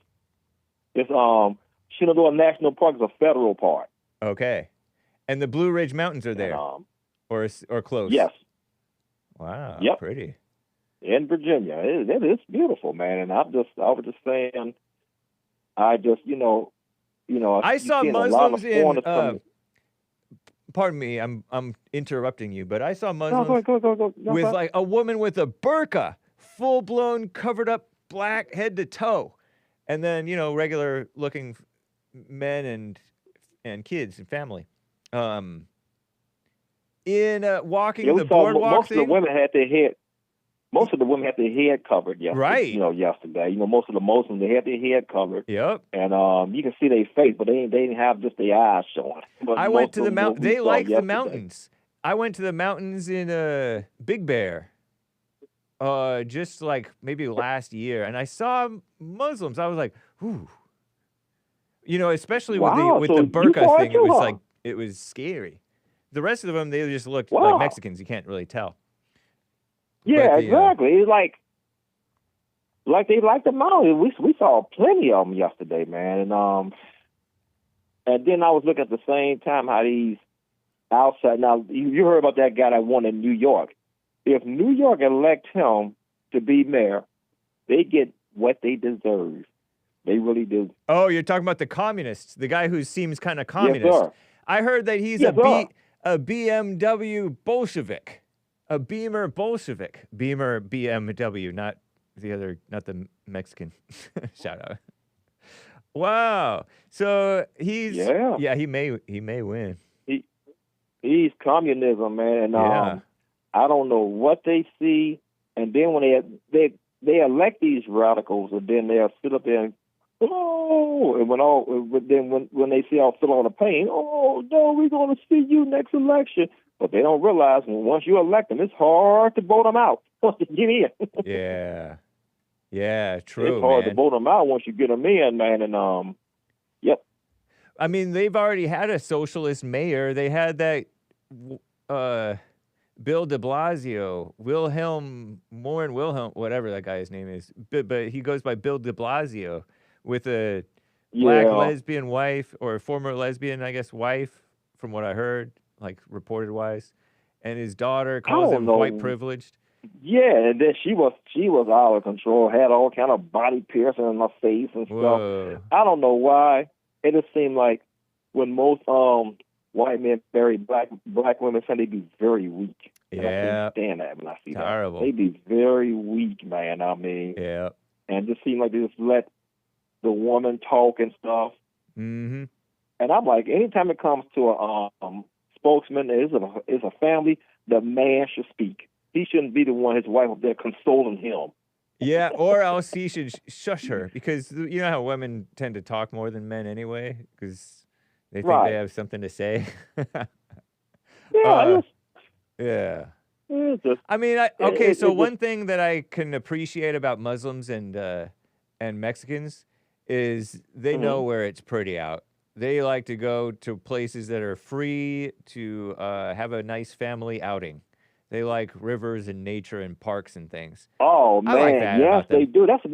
It's Shenandoah National Park is a federal park. Okay. And the Blue Ridge Mountains are there, or close. Yes. Wow. Yep. Pretty. In Virginia, it is beautiful, man. And I was just saying, I saw Muslims in. Pardon me, I'm interrupting you, but I saw Muslims with like a woman with a burqa, full blown, covered up, black head to toe, and then regular looking men and kids and family. in walking Yeah, we the saw boardwalk most thing. of the women had their head. Most of the women had their head covered yesterday. Right. Yesterday. Most of the Muslims, they had their head covered. Yep. And you can see their face, but they didn't have just their eyes showing. But I went to the mountain. They like the mountains. I went to the mountains in Big Bear. Just like maybe last year, and I saw Muslims. I was like, ooh. Especially with the burqa thing, it was like it was scary. The rest of them, they just looked like Mexicans. You can't really tell. Yeah, exactly. It's like they like the mountains. We saw plenty of them yesterday, man. And then I was looking at the same time how these outside. Now you heard about that guy that won in New York. If New York elect him to be mayor, they get what they deserve. They really do. Oh, you're talking about the communists, the guy who seems kind of communist. Yes, sir. I heard that he's a BMW Bolshevik, a Beamer Bolshevik, Beamer BMW, not the Mexican. Shout out. Wow. So he's he may win. He's communism, man. And I don't know what they see, and then when they elect these radicals, and then they'll sit up there and when they see all still on the pain, oh no, we're going to see you next election. But they don't realize once you elect them, it's hard to vote them out once you get in. Yeah, true. It's hard to vote them out once you get them in, man. And yep. I mean, they've already had a socialist mayor. They had that Bill de Blasio, Wilhelm, whatever that guy's name is. But he goes by Bill de Blasio with a black lesbian wife, or former lesbian, I guess, wife, from what I heard, like reported wise. And his daughter calls him white privileged. Yeah, and then she was out of control, had all kind of body piercing in her face and stuff. I don't know why. It just seemed like when most white men marry black women, they be very weak. And I can't stand that when I see that. They be very weak, man. I mean, and it just seemed like they just let the woman talk and stuff. Mm-hmm. And I'm like, anytime it comes to a spokesman, is a family, the man should speak. He shouldn't be the one, his wife up there consoling him. Yeah, or else he should shush her, because you know how women tend to talk more than men anyway, because they think they have something to say. Yeah. I mean, so one thing that I can appreciate about Muslims and Mexicans is they know where it's pretty out. They like to go to places that are free to have a nice family outing. They like rivers and nature and parks and things. Oh man, I like that yes, they do. That's a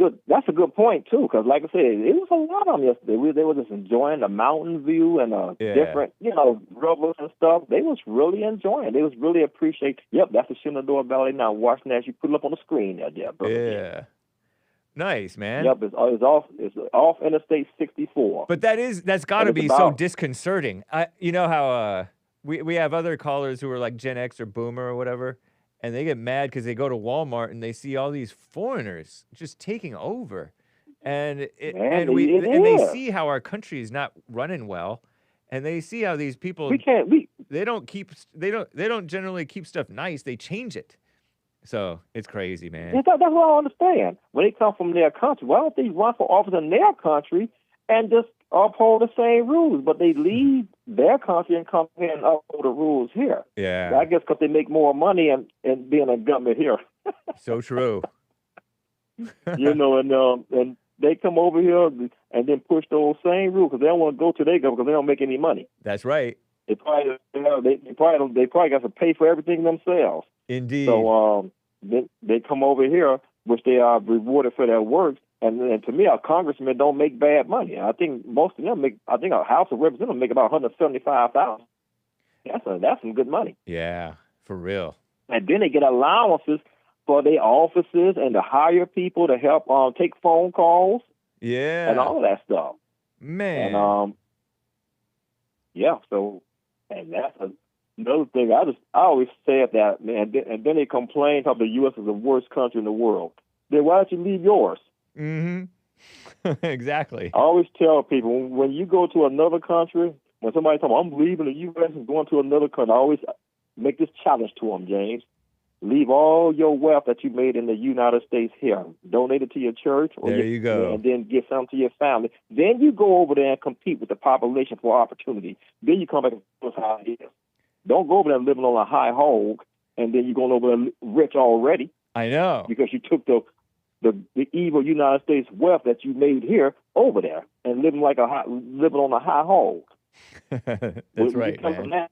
good point too. Because like I said, it was a lot of them yesterday. They were just enjoying the mountain view and different, rivers and stuff. They was really enjoying. They was really appreciating. Yep, that's the Shenandoah Valley now. Watching as you put it up on the screen there. Yeah. Nice, man. Yep, it's off Interstate 64. But that's got to be so disconcerting. You know how we have other callers who are like Gen X or Boomer or whatever, and they get mad because they go to Walmart and they see all these foreigners just taking over, and they see how our country is not running well, and they see how these people they don't generally keep stuff nice. They change it. So it's crazy, man. That's what I don't understand. When they come from their country, why don't they run for office in their country and just uphold the same rules? But they leave their country and come here and uphold the rules here. Yeah. I guess because they make more money and being a government here. So true. And they come over here and then push those same rules because they don't want to go to their government because they don't make any money. That's right. They probably got to pay for everything themselves. Indeed. So they come over here, which they are rewarded for their work. And to me, our congressmen don't make bad money. I think most of them make. I think our House of Representatives make about $175,000. That's some good money. Yeah, for real. And then they get allowances for their offices and to hire people to help take phone calls. Yeah. And all of that stuff. Man. And So, and that's another thing. I always said that, man. And then they complain how the U.S. is the worst country in the world. Then why don't you leave yours? Mm-hmm. Exactly. I always tell people, when you go to another country, when somebody tells me I'm leaving the U.S. and going to another country, make this challenge to them, James. Leave all your wealth that you made in the United States here. Donate it to your church, or There you go. and then give some to your family. Then you go over there and compete with the population for opportunity. Then you come back and tell us how it is. Don't go over there living on a high hog, and then you're going over there rich already I know. because you took the evil United States wealth that you made here over there and living on a high hog. That's right, man.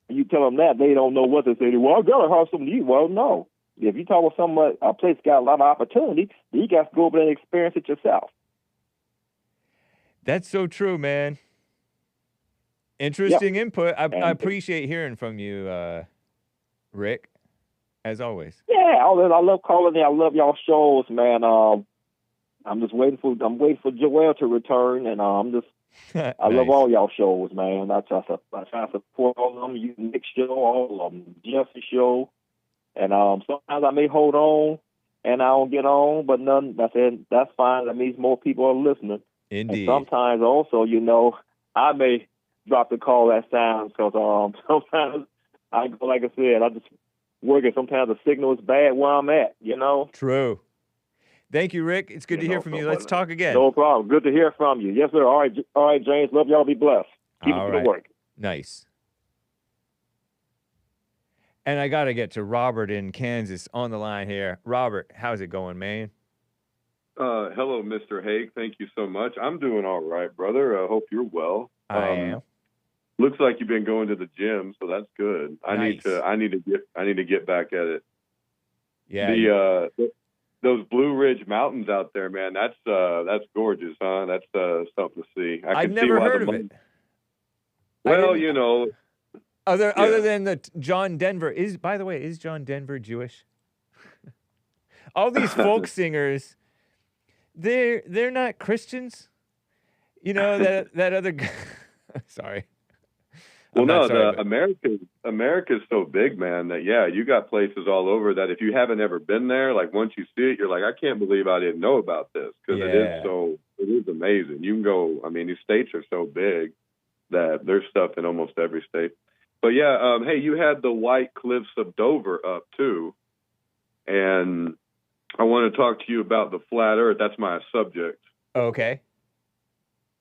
You tell them that, they don't know what to say. Well, I got to have something to eat. Well, no. If you talk with someone, a place got a lot of opportunity, then you got to go over there and experience it yourself. That's so true, man. Interesting input. I appreciate hearing from you, Rick, as always. Yeah, I love calling in. I love y'all shows, man. I'm waiting for Joel to return, and I love all y'all shows, man. I try to support all of them. You Nick show, all of them, Jesse show, and sometimes I may hold on and I don't get on, but that's fine. That means more people are listening. Indeed. And sometimes also, I may drop the call at times because sometimes like I said, I just work it. Sometimes the signal is bad where I'm at. True. Thank you, Rick. It's good to hear from you. Let's talk again. No problem. Good to hear from you. Yes, sir. All right, James. Love y'all. Be blessed. Keep up the work. Nice. And I got to get to Robert in Kansas on the line here. Robert, how's it going, man? Hello, Mr. Hake. Thank you so much. I'm doing all right, brother. I hope you're well. I am. Looks like you've been going to the gym, so that's good. Nice. I need to get back at it. Yeah. Those Blue Ridge Mountains out there, man. That's gorgeous, huh? That's something to see. I've never heard of it. Well, Other than the John Denver by the way, is John Denver Jewish? All these folk singers, they're not Christians. That other guy. Sorry. America's so big, man, that you got places all over that if you haven't ever been there, like once you see it, you're like, I can't believe I didn't know about this, because it is amazing. You can go. I mean, these states are so big that there's stuff in almost every state. But hey, you had the White Cliffs of Dover up too, and I want to talk to you about the flat Earth. That's my subject. Okay.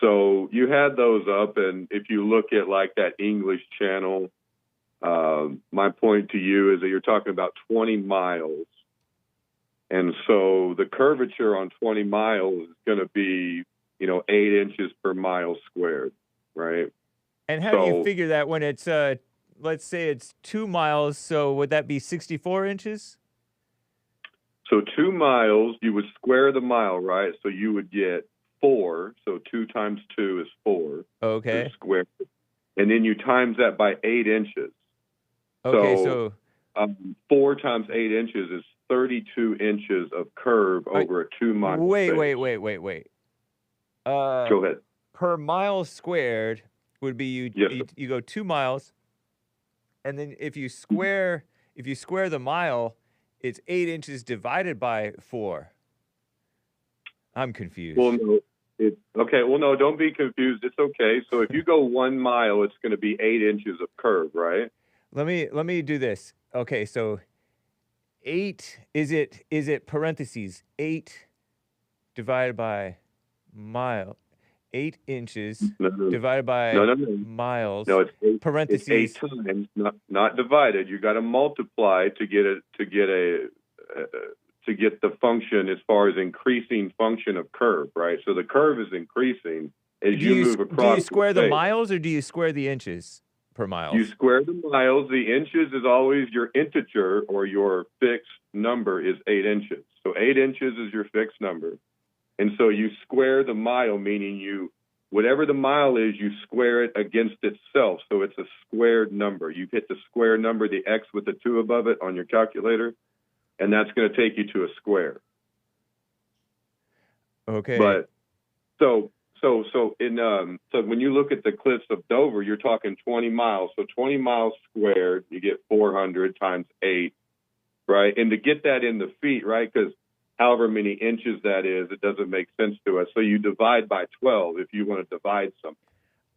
So you had those up, and if you look at like that English channel, my point to you is that you're talking about 20 miles. And so the curvature on 20 miles is going to be, 8 inches per mile squared, right? And how do you figure that when it's, let's say it's 2 miles, so would that be 64 inches? So 2 miles, you would square the mile, right? So you would get 4, so 2 times 2 is 4. Okay. Square. And then you times that by 8 inches. Okay, so 4 times 8 inches is 32 inches of curve over a 2 mile. Wait. Go ahead. Per mile squared would be you go 2 miles, and then if you square the mile, it's 8 inches divided by 4. I'm confused. Well, no. Okay. Well, no, don't be confused. It's okay. So if you go 1 mile, it's going to be 8 inches of curve, right? Let me do this. Okay, so 8 is it parentheses 8 divided by mile, 8 inches divided by miles. No, it's 8, parentheses. It's 8 times, not divided. You got to multiply to get the function as far as increasing function of curve, right? So the curve is increasing as you move across. Do you square the miles or do you square the inches per mile? You square the miles. The inches is always your integer, or your fixed number is 8 inches. So 8 inches is your fixed number. And so you square the mile, meaning whatever the mile is, you square it against itself. So it's a squared number. You hit the square number, the X with the 2 above it on your calculator, and that's going to take you to a square. Okay. But so when you look at the cliffs of Dover, you're talking 20 miles. So 20 miles squared, you get 400 times 8, right? And to get that in the feet, right, because however many inches that is, it doesn't make sense to us. So you divide by 12 if you want to divide something.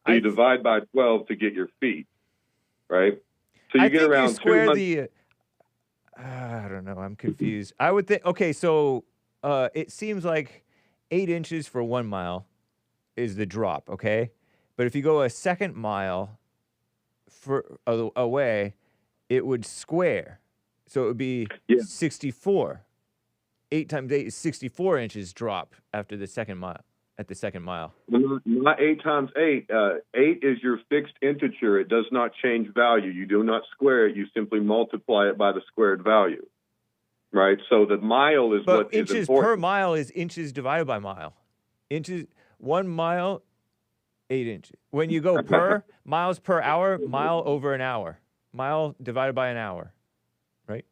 So you divide by 12 to get your feet, right? So you I get think you around square 200. the. I don't know. I'm confused. I would think. Okay, so it seems like 8 inches for 1 mile is the drop. Okay, but if you go a second mile away, it would square. So it would be Yeah. 64. 8 times 8 is 64 inches drop after the second mile. At the second mile. Not 8 times 8. 8 is your fixed integer. It does not change value. You do not square it. You simply multiply it by the squared value. Right? So the mile is But what is inches important. per mile is inches divided by mile. Inches, 1 mile, 8 inches. When you go per, miles per hour, mile over an hour. Mile divided by an hour. Right?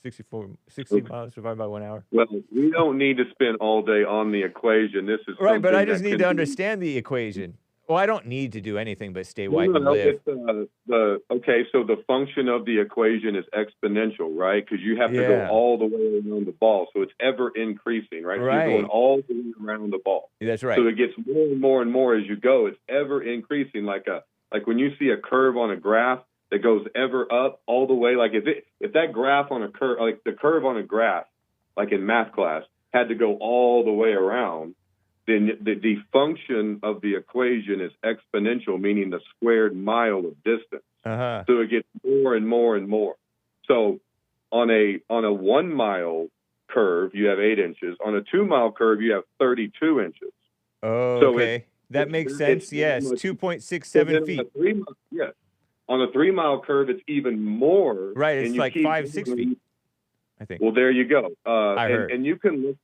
60 miles divided by 1 hour. Well, we don't need to spend all day on the equation. This is right, but I something just that need can to be- understand the equation. Well, I don't need to do anything but stay white No, and no, live. it's okay. So the function of the equation is exponential, right? Because you have to go Yeah. all the way around the ball, so it's ever increasing, right? So Right. you're going all the way around the ball. That's right. So it gets more and more and more as you go. It's ever increasing, like when you see a curve on a graph that goes ever up all the way. Like if that graph on a curve, like the curve on a graph, like in math class, had to go all the way around, then the function of the equation is exponential, meaning the squared mile of distance. Uh-huh. So it gets more and more and more. So on a 1 mile curve, you have 8 inches. On a 2 mile curve, you have 32 inches. Oh, So okay. That makes sense. Yes, much- 2.67 feet. On a 3 mile curve, it's even more. Right, it's and you like keep 5-6 going. feet, I think. Well, there you go. I heard. And you can look,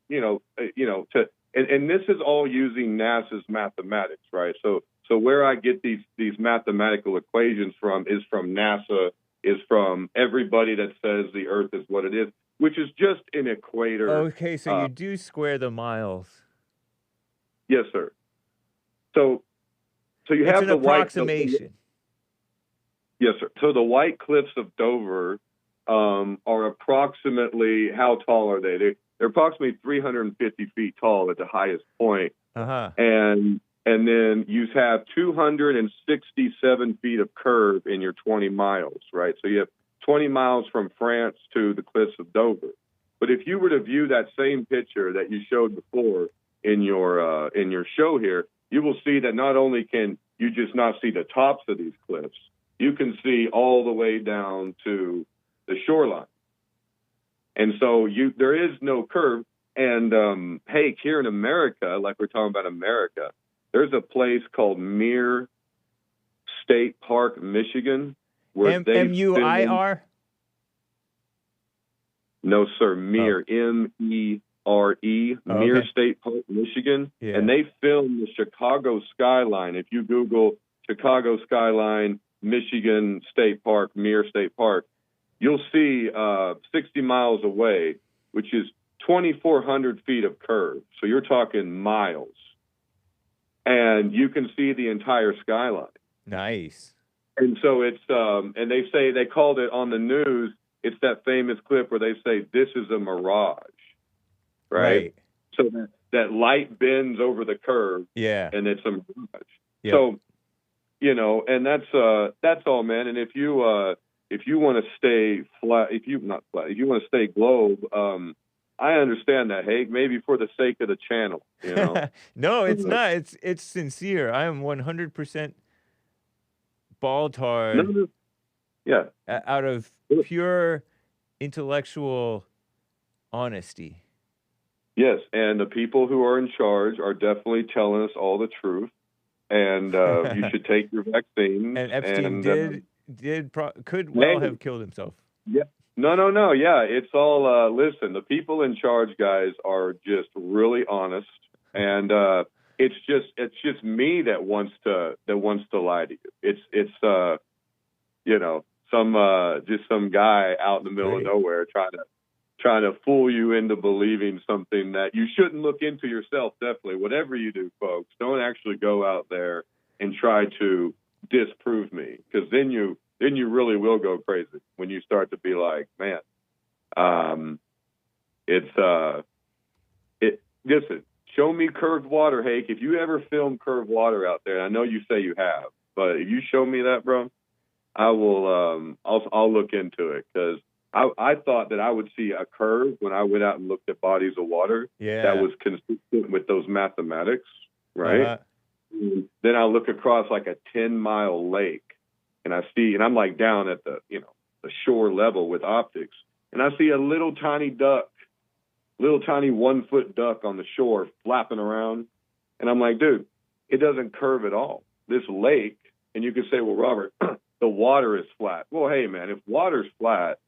and this is all using NASA's mathematics, right? So where I get these mathematical equations from is from NASA, is from everybody that says the Earth is what it is, which is just an equator. Okay, so you do square the miles. Yes, sir. So you It's have an the approximation. Yes, sir. So the White Cliffs of Dover are approximately, how tall are they? They're approximately 350 feet tall at the highest point. Uh-huh. And then you have 267 feet of curve in your 20 miles, right? So you have 20 miles from France to the Cliffs of Dover. But if you were to view that same picture that you showed before in your show here, you will see that not only can you just not see the tops of these cliffs, you can see all the way down to the shoreline. And so there is no curve. And Hake, here in America, like we're talking about America, there's a place called Muir State Park, Michigan, where they M-U-I-R? No, sir, Muir, M-E-R-E, Muir State Park, Michigan. Yeah. And they filmed the Chicago skyline. If you Google Chicago skyline, Michigan State Park, Muir State Park, you'll see 60 miles away, which is 2,400 feet of curve. So you're talking miles. And you can see the entire skyline. Nice. And so it's, and they say, they called it on the news, it's that famous clip where they say, this is a mirage, right? So that light bends over the curve. Yeah. And it's a mirage. Yep. So, and that's all, man. And if you want to stay flat, if you want to stay globe, I understand that, Hake, maybe for the sake of the channel, No, it's not. It's sincere. I am 100% bald hard. No. Yeah. Out of pure intellectual honesty. Yes, and the people who are in charge are definitely telling us all the truth, and you should take your vaccines. And Epstein could have killed himself. Yeah. No. Yeah, it's all. Listen, the people in charge, guys, are just really honest, and it's just me that wants to lie to you. It's some guy out in the middle of nowhere trying to fool you into believing something that you shouldn't look into yourself. Definitely, whatever you do, folks, don't actually go out there and try to disprove me, because then you really will go crazy when you start to be like, man, listen, show me curved water, Hake. If you ever film curved water out there, I know you say you have, but if you show me that, bro, I will. I'll look into it because I thought that I would see a curve when I went out and looked at bodies of water that was consistent with those mathematics, right? Then I look across like a 10-mile lake, and I see, and I'm like down at the the shore level with optics, and I see a little tiny duck, little tiny 1-foot duck on the shore flapping around, and I'm like, dude, it doesn't curve at all. This lake, and you could say, well, Robert, the water is flat. Well, hey, man, if water's flat,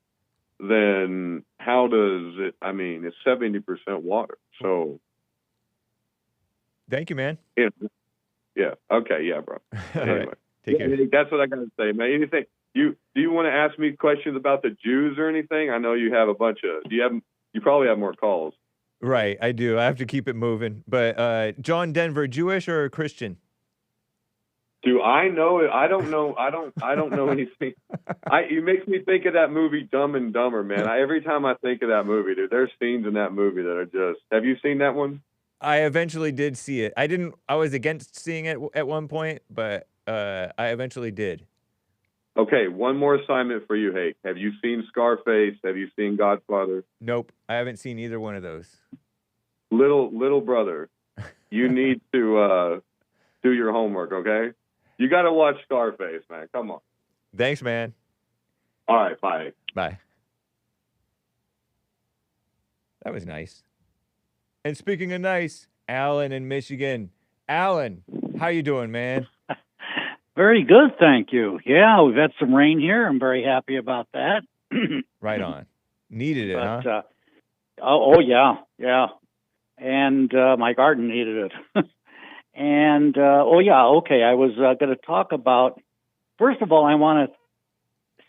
then how does it? I mean, it's 70% water. So, thank you, man. Yeah. Okay. Yeah, bro. Anyway, right. Take care. That's what I gotta say, man. Anything? Do you want to ask me questions about the Jews or anything? I know you have a bunch of. You probably have more calls. Right, I do. I have to keep it moving. But John Denver, Jewish or Christian? Do I know it? I don't know. I don't know anything. It makes me think of that movie Dumb and Dumber, man. Every time I think of that movie, dude, there's scenes in that movie that are just. Have you seen that one? I eventually did see it. I was against seeing it at one point, but I eventually did. Okay, one more assignment for you, Hake. Have you seen Scarface? Have you seen Godfather? Nope, I haven't seen either one of those. Little brother, you need to do your homework, okay? You got to watch Scarface, man. Come on. Thanks, man. All right, bye. Bye. That was nice. And speaking of nice, Alan in Michigan. Alan, how you doing, man? Very good, thank you. Yeah, we've had some rain here. I'm very happy about that. Right on. Needed it, huh? Yeah. And my garden needed it. And, okay, I was going to talk about, first of all, I want to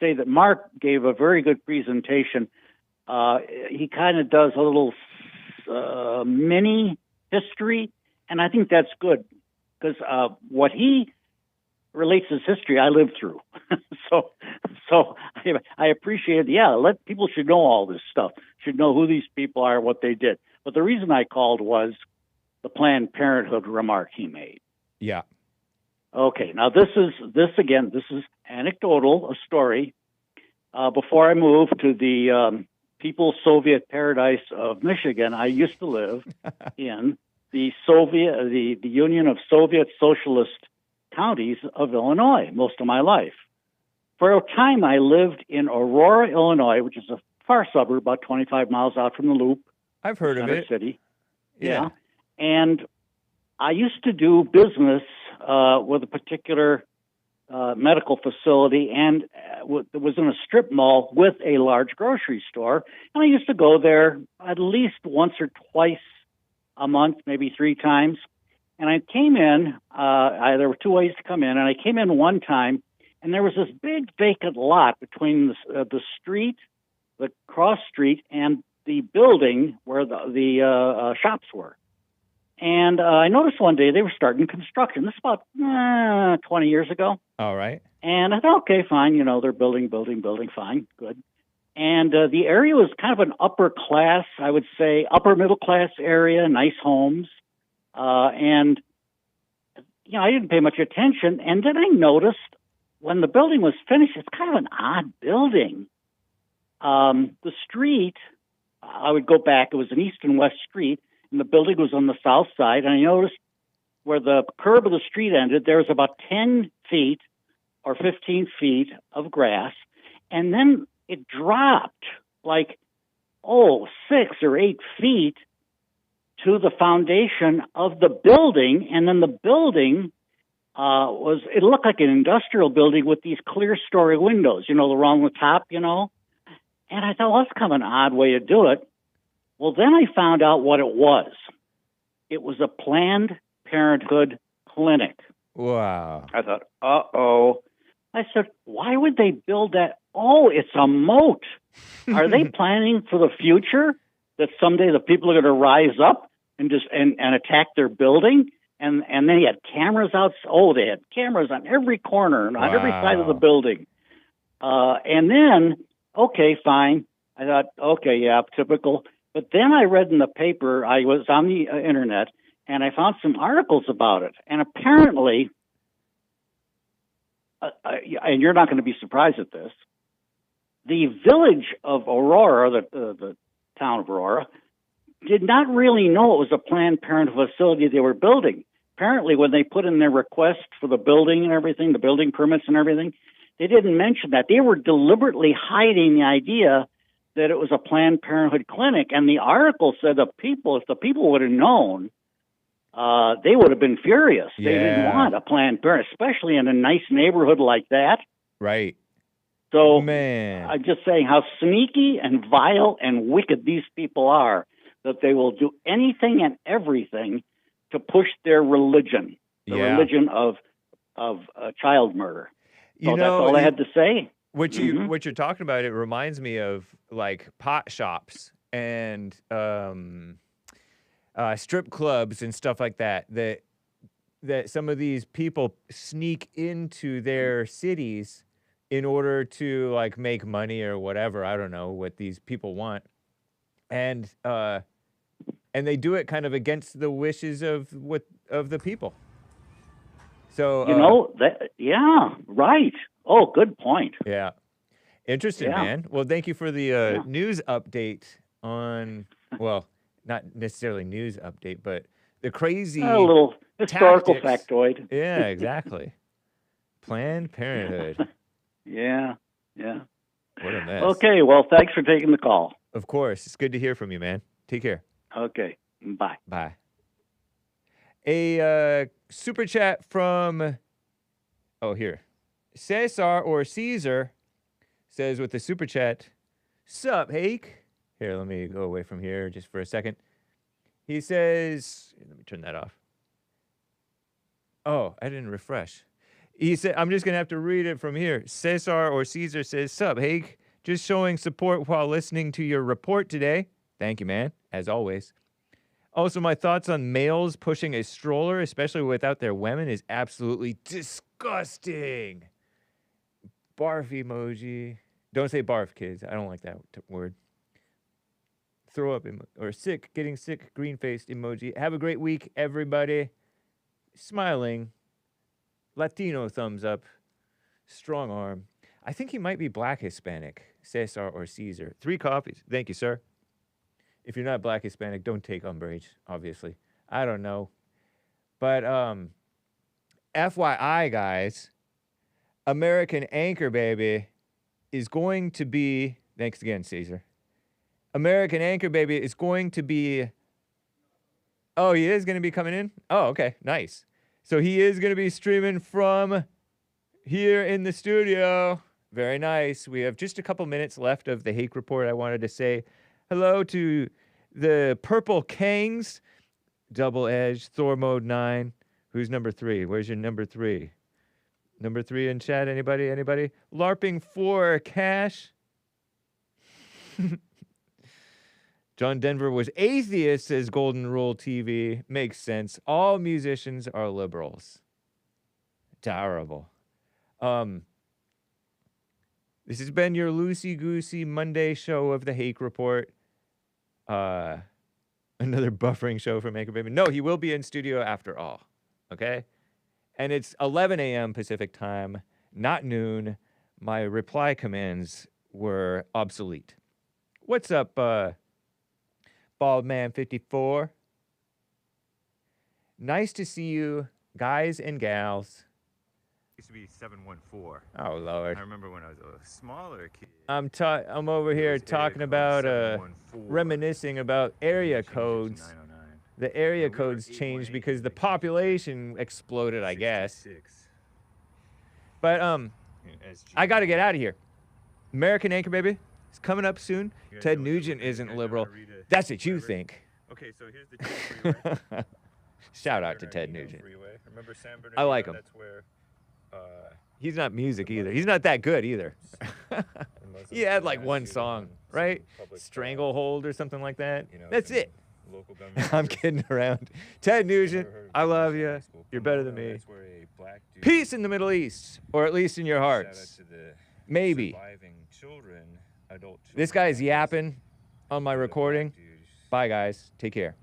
say that Mark gave a very good presentation. He kind of does a little mini history, and I think that's good because what he relates his history I lived through. so I appreciate it. Yeah, people should know all this stuff, should know who these people are, what they did. But the reason I called was the Planned Parenthood remark he made. Yeah. Okay, now this is anecdotal, a story. Before I moved to the People's Soviet Paradise of Michigan, I used to live in the Union of Soviet Socialist Counties of Illinois most of my life. For a time, I lived in Aurora, Illinois, which is a far suburb, about 25 miles out from the Loop. I've heard of it. City. Yeah. And I used to do business with a particular medical facility, and it was in a strip mall with a large grocery store. And I used to go there at least once or twice a month, maybe 3 times. And I came in, there were 2 ways to come in, and I came in one time, and there was this big vacant lot between the street, the cross street, and the building where the shops were. And I noticed one day they were starting construction. This is about 20 years ago. All right. And I thought, okay, fine, they're building, fine, good. And the area was kind of an upper class, I would say, upper middle class area, nice homes. And I didn't pay much attention. And then I noticed when the building was finished, it's kind of an odd building. The street, I would go back, it was an east and west street, and the building was on the south side. And I noticed where the curb of the street ended, there was about 10 feet or 15 feet of grass. And then it dropped like, 6 or 8 feet to the foundation of the building. And then the building it looked like an industrial building with these clear story windows, the one on the top, And I thought, well, that's kind of an odd way to do it. Well, then I found out what it was. It was a Planned Parenthood clinic. Wow. I thought, uh-oh. I said, why would they build that? Oh, it's a moat. Are they planning for the future that someday the people are going to rise up and attack their building? And then he had cameras out. Oh, they had cameras on every corner and on every side of the building. And then, okay, fine. I thought, okay, yeah, typical. But then I read in the paper, I was on the internet, and I found some articles about it. And apparently, and you're not going to be surprised at this, the village of Aurora, the town of Aurora, did not really know it was a Planned Parenthood facility they were building. Apparently, when they put in their request for the building and everything, the building permits and everything, they didn't mention that. They were deliberately hiding the idea that it was a Planned Parenthood clinic. And the article said if the people would have known, they would have been furious. Yeah. They didn't want a Planned Parenthood, especially in a nice neighborhood like that. Right. So Man. I'm just saying how sneaky and vile and wicked these people are, that they will do anything and everything to push their religion, the religion of child murder. So that's all I had to say. What you're talking about, it reminds me of like pot shops and strip clubs and stuff like that. That some of these people sneak into their cities in order to like make money or whatever. I don't know what these people want, and they do it kind of against the wishes of the people. So right. Oh, good point. Yeah, interesting, man. Well, thank you for the news update on. Well, not necessarily news update, but the crazy a little historical tactics. Factoid. Yeah, exactly. Planned Parenthood. Yeah. What a mess. Okay, well, thanks for taking the call. Of course. It's good to hear from you, man. Take care. Okay, bye. Bye. A super chat from, here. Cesar or Caesar says with the super chat, sup, Hake? Here, let me go away from here just for a second. He says, let me turn that off. Oh, I didn't refresh. He said, I'm just going to have to read it from here. Cesar or Caesar says, sup, Hake? Just showing support while listening to your report today. Thank you, man, as always. Also, my thoughts on males pushing a stroller, especially without their women, is absolutely disgusting. Barf emoji. Don't say barf, kids. I don't like that word. Throw up or sick, getting sick, green-faced emoji. Have a great week, everybody. Smiling. Latino thumbs up. Strong arm. I think he might be black Hispanic. Cesar or Caesar. 3 coffees. Thank you, sir. If you're not black Hispanic, don't take umbrage, obviously. I don't know. But FYI, guys, American Anchor Baby is going to be... Thanks again, Caesar. American Anchor Baby is going to be... Oh, he is going to be coming in? Oh, okay. Nice. So he is going to be streaming from here in the studio. Very nice. We have just a couple minutes left of the Hake Report. I wanted to say hello to the Purple Kangs, Double Edge, Thor Mode 9. Who's number 3? Where's your number 3? Number 3 in chat? Anybody? LARPing for cash. John Denver was atheist, says Golden Rule TV. Makes sense. All musicians are liberals. Terrible. This has been your loosey-goosey Monday show of the Hake Report. Another buffering show from Anchor Baby. No, he will be in studio after all. Okay? And it's 11 a.m. Pacific time, not noon. My reply commands were obsolete. What's up, Baldman54? Nice to see you, guys and gals. Used to be 714. Oh, Lord. I remember when I was a smaller kid. I'm over here talking about, reminiscing about area codes. The area codes changed because the population exploded, I guess. But, I got to get out of here. American Anchor Baby is coming up soon. Ted Nugent isn't liberal. That's what you think. Okay, so here's the tip for you. Shout out to Ted Nugent. I like him. He's not music either. He's not that good either. He had like one song, right? Stranglehold or something like that. That's it. I'm kidding around. Ted Nugent, I love you. You're better than me. Peace in the Middle East, or at least in your hearts. Maybe. This guy's yapping on my recording. Bye, guys. Take care.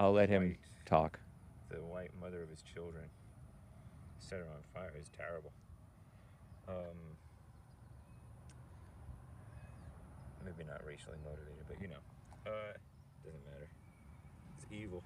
I'll let him talk. The white mother of his children set her on fire. It's terrible. Maybe not racially motivated, but doesn't matter. It's evil.